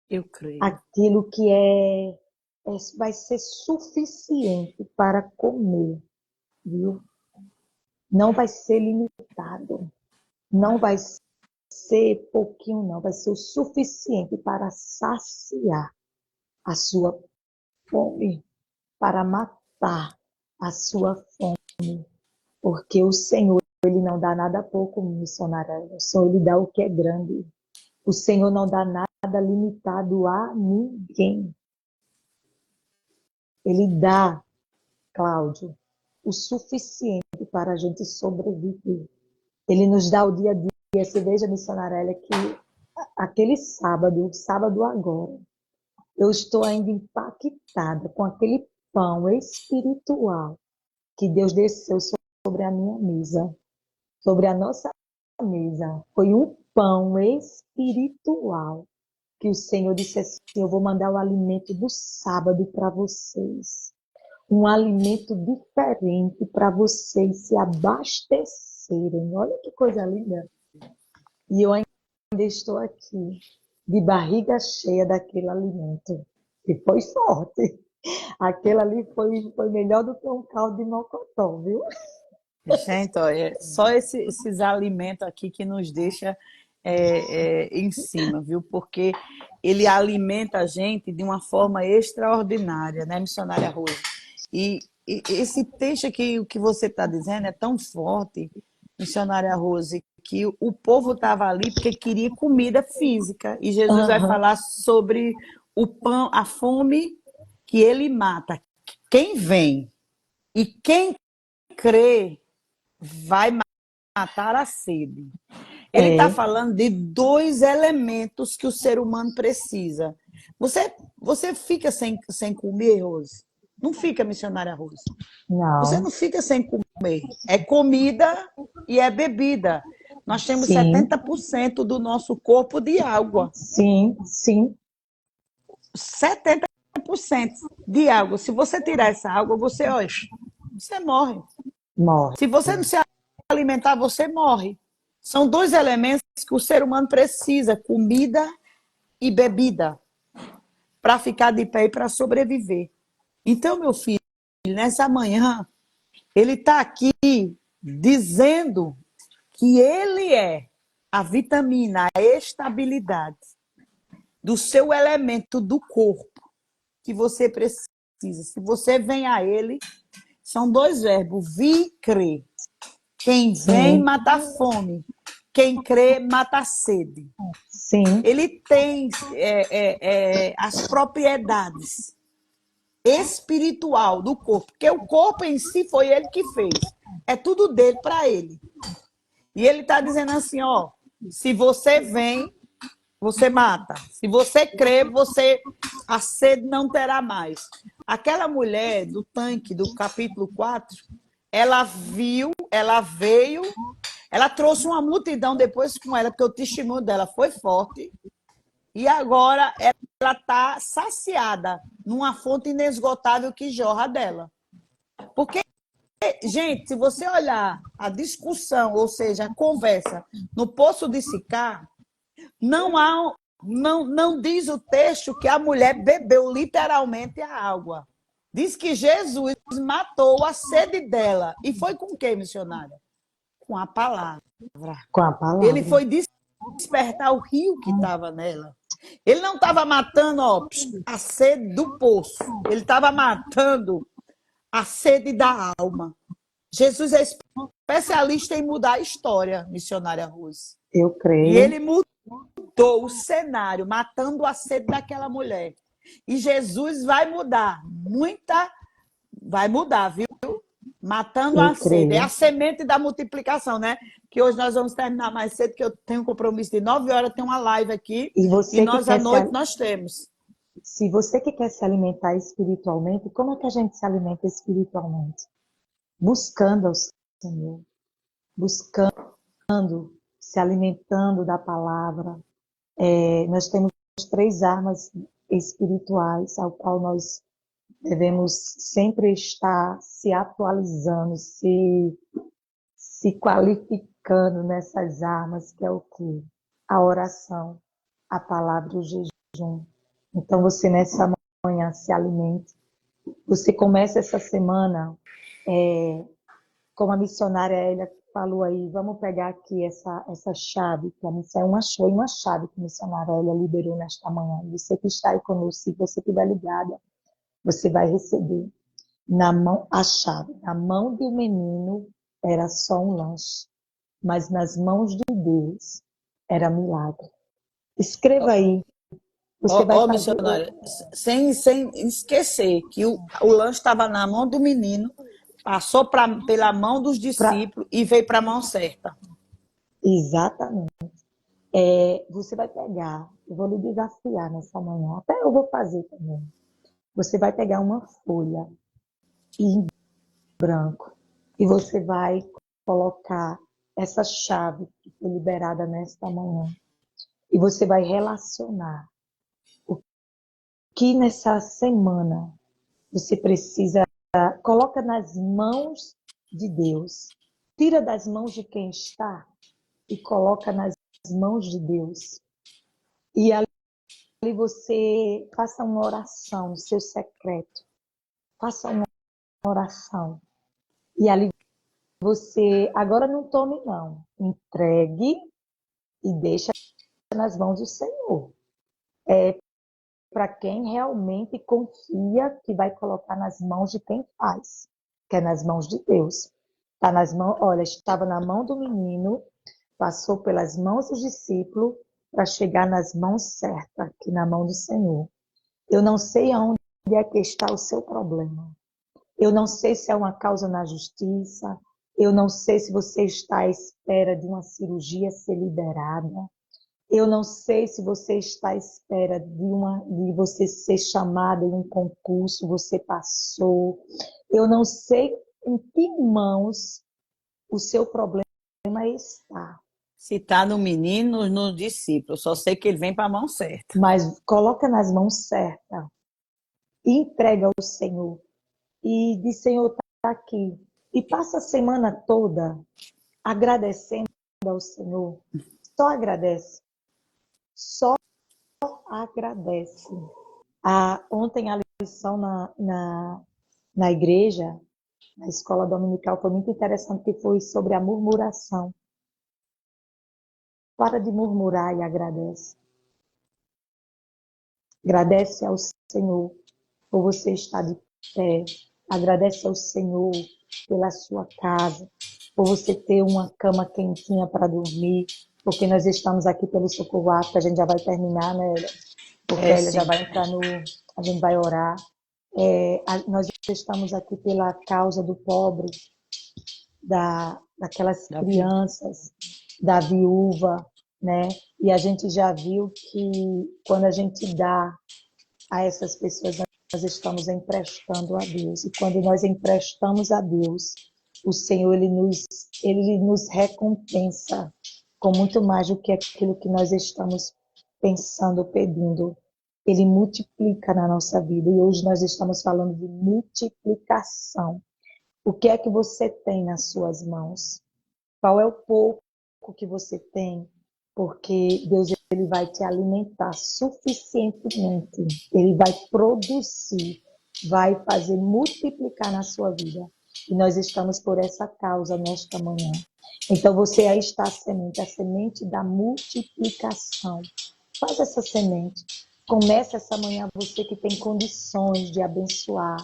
S1: Eu creio.
S2: Aquilo que vai ser suficiente para comer, viu? Não vai ser limitado, não vai ser pouquinho, não, vai ser o suficiente para saciar a sua fome, para matar a sua fome. Porque o Senhor, Ele não dá nada pouco, missionária. O Senhor, Ele dá o que é grande. O Senhor não dá nada limitado a ninguém. Ele dá, Cláudio, o suficiente para a gente sobreviver. Ele nos dá o dia a dia. Você veja, missionária, que aquele sábado agora, eu estou ainda impactada com aquele pão espiritual que Deus desceu sobre a minha mesa, sobre a nossa mesa. Foi um pão espiritual que o Senhor disse assim: eu vou mandar o alimento do sábado para vocês. Um alimento diferente para vocês se abastecerem. Olha que coisa linda. E eu ainda estou aqui, de barriga cheia daquele alimento. E foi forte. Aquele ali foi melhor do que um caldo de mocotó, viu?
S1: Gente, olha, só esses alimentos aqui que nos deixa em cima, viu? Porque ele alimenta a gente de uma forma extraordinária, né, missionária Rose? E esse texto aqui, o que você está dizendo, é tão forte, missionária Rose, que o povo estava ali porque queria comida física. E Jesus vai falar sobre o pão, a fome que ele mata. Quem vem e quem crê vai matar a sede. Ele está falando de dois elementos que o ser humano precisa. Você fica sem comer, Rose? Não fica, missionária Rose. Você
S2: Não.
S1: não fica sem comer. É comida e é bebida. Nós temos
S2: Sim.
S1: 70% do nosso corpo de água.
S2: Sim, sim.
S1: 70% de água. Se você tirar essa água, você morre.
S2: Morre.
S1: Se você não se alimentar, você morre. São dois elementos que o ser humano precisa: comida e bebida, para ficar de pé e para sobreviver. Então, meu filho, nessa manhã, ele está aqui dizendo que ele é a vitamina, a estabilidade do seu elemento do corpo que você precisa. Se você vem a ele, são dois verbos: vir e crer. Quem vem
S2: Sim,
S1: mata a fome, quem crê mata a sede.
S2: sim,
S1: Ele tem as propriedades espiritual do corpo, porque o corpo em si foi ele que fez. É tudo dele para ele. E ele está dizendo assim, ó, se você vem, você mata. Se você crê, a sede não terá mais. Aquela mulher do tanque do capítulo 4, ela viu, ela veio, ela trouxe uma multidão depois com ela, porque o testemunho dela foi forte. E agora ela está saciada numa fonte inesgotável que jorra dela. Porque, gente, se você olhar a discussão, ou seja, a conversa no Poço de Sicá, não diz o texto que a mulher bebeu literalmente a água. Diz que Jesus matou a sede dela. E foi com o que, missionária? Com a palavra.
S2: com a
S1: Ele
S2: palavra.
S1: foi despertar o rio que estava nela. Ele não estava matando a sede do poço. Ele estava matando a sede da alma. Jesus é especialista em mudar a história, missionária Rose.
S2: Eu
S1: E
S2: creio.
S1: ele mudou o cenário, matando a sede daquela mulher. E Jesus vai mudar, vai mudar, viu? Matando
S2: Eu
S1: a sede. É a
S2: creio.
S1: semente da multiplicação, né? Que hoje nós vamos terminar mais cedo, que eu tenho um compromisso de 9 horas, tem uma live aqui,
S2: E
S1: e
S2: você que
S1: nós à
S2: quer
S1: noite nós temos.
S2: se você que quer se alimentar espiritualmente, como é que a gente se alimenta espiritualmente? Buscando ao Senhor, buscando, se alimentando da palavra. Nós temos três armas espirituais ao qual nós devemos sempre estar se atualizando, se qualificando nessas armas, que é o quê? A oração, a palavra e o jejum. Então você nessa manhã se alimente. Você começa essa semana, como a missionária Elia falou aí, vamos pegar aqui essa chave, que a missão foi uma chave que a missionária ela liberou nesta manhã. Você que está aí conosco, se você estiver ligada, você vai receber na mão a chave. Na mão do menino era só um lanche, mas nas mãos de Deus era milagre. Escreva aí. Você vai
S1: Ó,
S2: fazer.
S1: missionária, sem esquecer que o lanche estava na mão do menino, passou pela mão dos
S2: Pra,
S1: discípulos e veio para a mão certa.
S2: exatamente. Você vai pegar, eu vou lhe desafiar nessa manhã, até eu vou fazer também. Você vai pegar uma folha em branco e você vai colocar essa chave que foi liberada nesta manhã. E você vai relacionar o que nessa semana você precisa, coloca nas mãos de Deus. Tira das mãos de quem está e coloca nas mãos de Deus. E ali você faça uma oração, seu secreto. Faça uma oração. E ali você, agora não tome não. Entregue e deixa nas mãos do Senhor. Para quem realmente confia que vai colocar nas mãos de quem faz, que é nas mãos de Deus. Tá nas mãos, olha, estava na mão do menino, passou pelas mãos dos discípulos para chegar nas mãos certas, aqui na mão do Senhor. Eu não sei aonde é que está o seu problema. Eu não sei se é uma causa na justiça. Eu não sei se você está à espera de uma cirurgia ser liberada. Eu não sei se você está à espera de você ser chamada em um concurso, você passou. Eu não sei em que mãos o seu problema está.
S1: Se está no menino, no discípulo, só sei que ele vem para a mão certa.
S2: Mas coloca nas mãos certas, entrega ao Senhor e diz, Senhor, está aqui. E passa a semana toda agradecendo ao Senhor. Só agradece. Só agradece. Ontem a lição na igreja, na escola dominical, foi muito interessante, que foi sobre a murmuração. Para de murmurar e agradece. Agradece ao Senhor por você estar de pé. Agradece ao Senhor pela sua casa, por você ter uma cama quentinha para dormir, porque nós estamos aqui pelo Socorro África, a gente já vai terminar, né? Porque ela já vai entrar a gente vai orar. Nós estamos aqui pela causa do pobre, daquelas crianças, da viúva, né? E a gente já viu que quando a gente dá a essas pessoas, nós estamos emprestando a Deus. E quando nós emprestamos a Deus, o Senhor ele nos recompensa com muito mais do que aquilo que nós estamos pensando, pedindo. Ele multiplica na nossa vida. E hoje nós estamos falando de multiplicação. O que é que você tem nas suas mãos? Qual é o pouco que você tem? Porque Deus ele vai te alimentar suficientemente. Ele vai produzir, vai fazer multiplicar na sua vida. E nós estamos por essa causa nesta manhã. Então você aí está a semente da multiplicação. Faz essa semente. Comece essa manhã, você que tem condições de abençoar.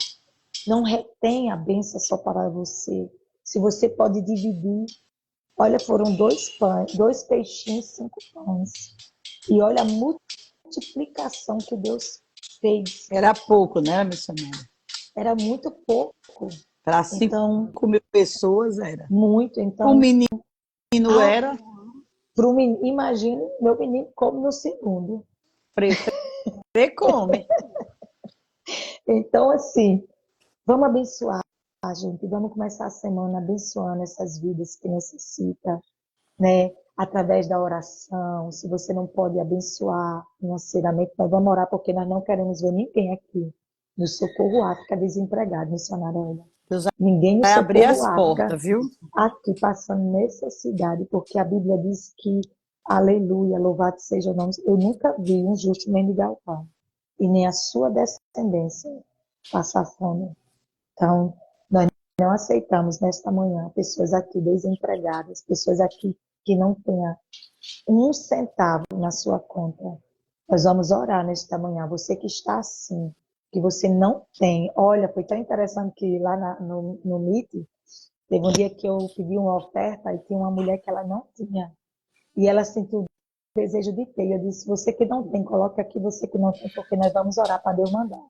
S2: Não retém a bênção só para você. Se você pode dividir, olha, foram 2 pães, 2 peixinhos, 5 pães. E olha a multiplicação que Deus fez.
S1: Era pouco, né, missionária?
S2: Era muito pouco.
S1: Para 5.000 pessoas era.
S2: Muito.
S1: O
S2: Então,
S1: menino era.
S2: imagina, meu menino come no segundo.
S1: Come.
S2: Então, assim, vamos abençoar, gente. Vamos começar a semana abençoando essas vidas que necessitam, né? Através da oração. Se você não pode abençoar financeiramente, nós vamos orar, porque nós não queremos ver ninguém aqui no Socorro África desempregado, missionária Ana.
S1: Deus
S2: Ninguém no
S1: vai abrir
S2: Socorro
S1: as
S2: África
S1: portas, viu?
S2: aqui passando necessidade, porque a Bíblia diz que, aleluia, louvado seja o nome. Eu nunca vi um justo mendigar o pão, e nem a sua descendência passar fome. Então, nós não aceitamos nesta manhã pessoas aqui desempregadas, pessoas aqui que não tenham um centavo na sua conta. Nós vamos orar nesta manhã. Você que está assim, que você não tem. Olha, foi tão interessante que lá no Meet, teve um dia que eu pedi uma oferta e tinha uma mulher que ela não tinha. E ela sentiu o desejo de ter. Eu disse, você que não tem, coloque aqui você que não tem, porque nós vamos orar para Deus mandar.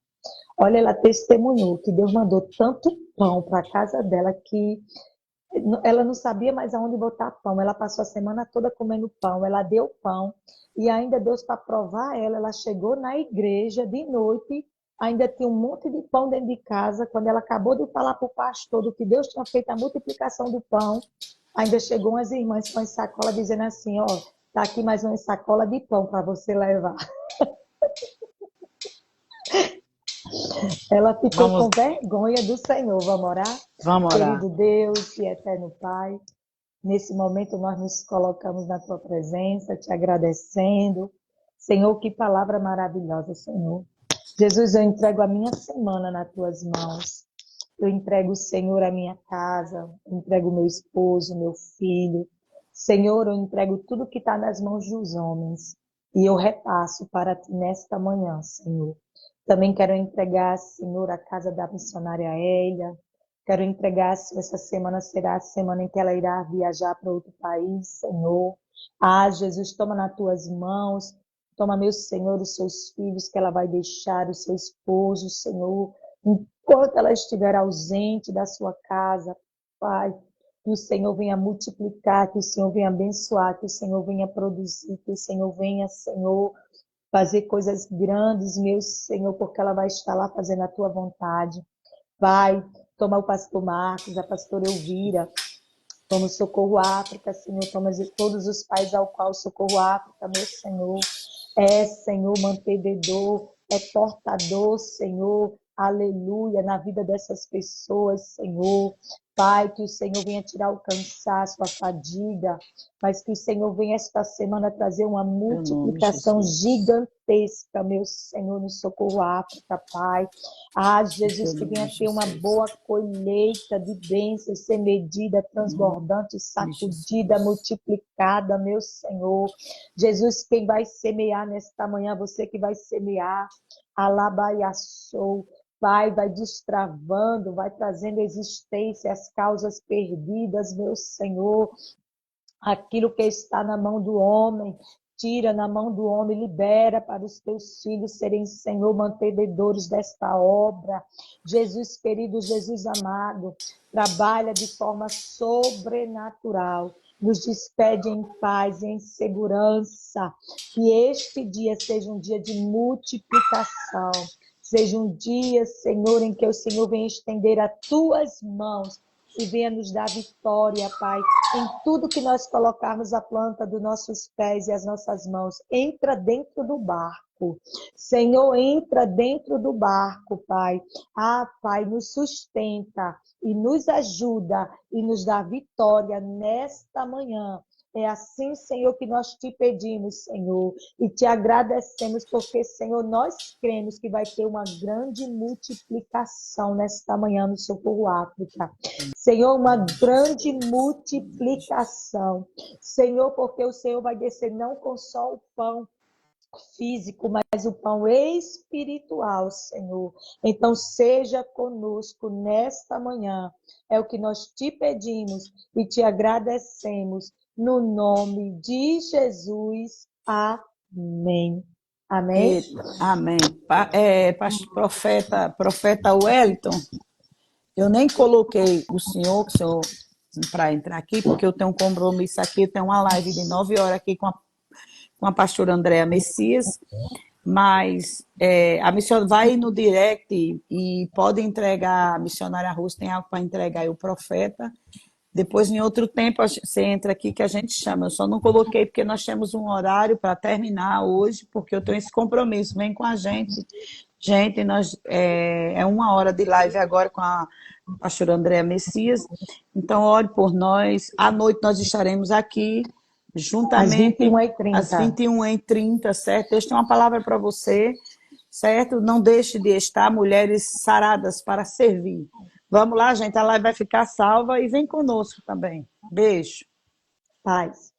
S2: Olha, ela testemunhou que Deus mandou tanto pão para a casa dela que ela não sabia mais aonde botar pão. Ela passou a semana toda comendo pão. Ela deu pão. E ainda Deus, para provar ela, ela chegou na igreja de noite, ainda tinha um monte de pão dentro de casa. Quando ela acabou de falar para o pastor do que Deus tinha feito a multiplicação do pão, ainda chegou umas irmãs com sacola dizendo assim, ó, tá aqui mais uma sacola de pão para você levar. Ela ficou com vergonha do Senhor. Vamos orar?
S1: Vamos orar.
S2: Querido Deus e eterno Pai, nesse momento nós nos colocamos na tua presença, te agradecendo. Senhor, que palavra maravilhosa, Senhor. Jesus, eu entrego a minha semana nas tuas mãos. Eu entrego, Senhor, a minha casa, eu entrego meu esposo, meu filho. Senhor, eu entrego tudo que está nas mãos dos homens. E eu repasso para ti nesta manhã, Senhor. Também quero entregar, Senhor, a casa da missionária Hélia. Quero entregar, se essa semana será a semana em que ela irá viajar para outro país, Senhor. Ah, Jesus, toma nas tuas mãos. Toma, meu Senhor, os seus filhos que ela vai deixar, o seu esposo, Senhor. Enquanto ela estiver ausente da sua casa, Pai, que o Senhor venha multiplicar, que o Senhor venha abençoar, que o Senhor venha produzir, que o Senhor venha, Senhor, fazer coisas grandes, meu Senhor, porque ela vai estar lá fazendo a tua vontade. Vai, toma o pastor Marcos, a pastora Elvira, toma o Socorro África, Senhor, toma todos os pais ao qual o Socorro África, meu Senhor, Senhor, mantenedor, portador, Senhor, aleluia, na vida dessas pessoas, Senhor. Pai, que o Senhor venha tirar o cansaço, a fadiga, mas que o Senhor venha esta semana trazer uma multiplicação gigantesca, meu Senhor, no Socorro África, Pai. Ah, Jesus, que venha ter uma boa colheita de bênçãos, ser medida, transbordante, sacudida, multiplicada, meu Senhor. Jesus, quem vai semear nesta manhã, você que vai semear, alabaiaçou. Pai, vai destravando, vai trazendo existência, as causas perdidas, meu Senhor. Aquilo que está na mão do homem, tira na mão do homem, libera para os teus filhos serem, Senhor, mantenedores desta obra. Jesus querido, Jesus amado, trabalha de forma sobrenatural. Nos despede em paz e em segurança. Que este dia seja um dia de multiplicação. Seja um dia, Senhor, em que o Senhor venha estender as tuas mãos e venha nos dar vitória, Pai, em tudo que nós colocarmos a planta dos nossos pés e as nossas mãos. Entra dentro do barco. Senhor, entra dentro do barco, Pai. Ah, Pai, nos sustenta e nos ajuda e nos dá vitória nesta manhã. É assim, Senhor, que nós te pedimos, Senhor, e te agradecemos, porque, Senhor, nós cremos que vai ter uma grande multiplicação nesta manhã no Socorro África. Senhor, uma grande multiplicação. Senhor, porque o Senhor vai descer não com só o pão físico, mas o pão espiritual, Senhor. Então, seja conosco nesta manhã. É o que nós te pedimos e te agradecemos. No nome de Jesus. Amém. Amém?
S1: Amém. Profeta Wellington, eu nem coloquei o senhor para entrar aqui, porque eu tenho um compromisso aqui, eu tenho uma live de 9 horas aqui com a pastora Andréa Messias, mas a missionária vai no direct e pode entregar, a missionária Rose tem algo para entregar aí o profeta. Depois, em outro tempo, você entra aqui que a gente chama. Eu só não coloquei porque nós temos um horário para terminar hoje, porque eu tenho esse compromisso. Vem com a gente. Gente, é 1 hora de live agora com a pastora Andréa Messias. Então, ore por nós. À noite nós estaremos aqui, juntamente
S2: às 21h30.
S1: às 21h30, certo? Deus tem uma palavra para você. certo? Não deixe de estar, mulheres saradas para servir. Vamos lá, gente, a live vai ficar salva e vem conosco também. Beijo.
S2: Paz.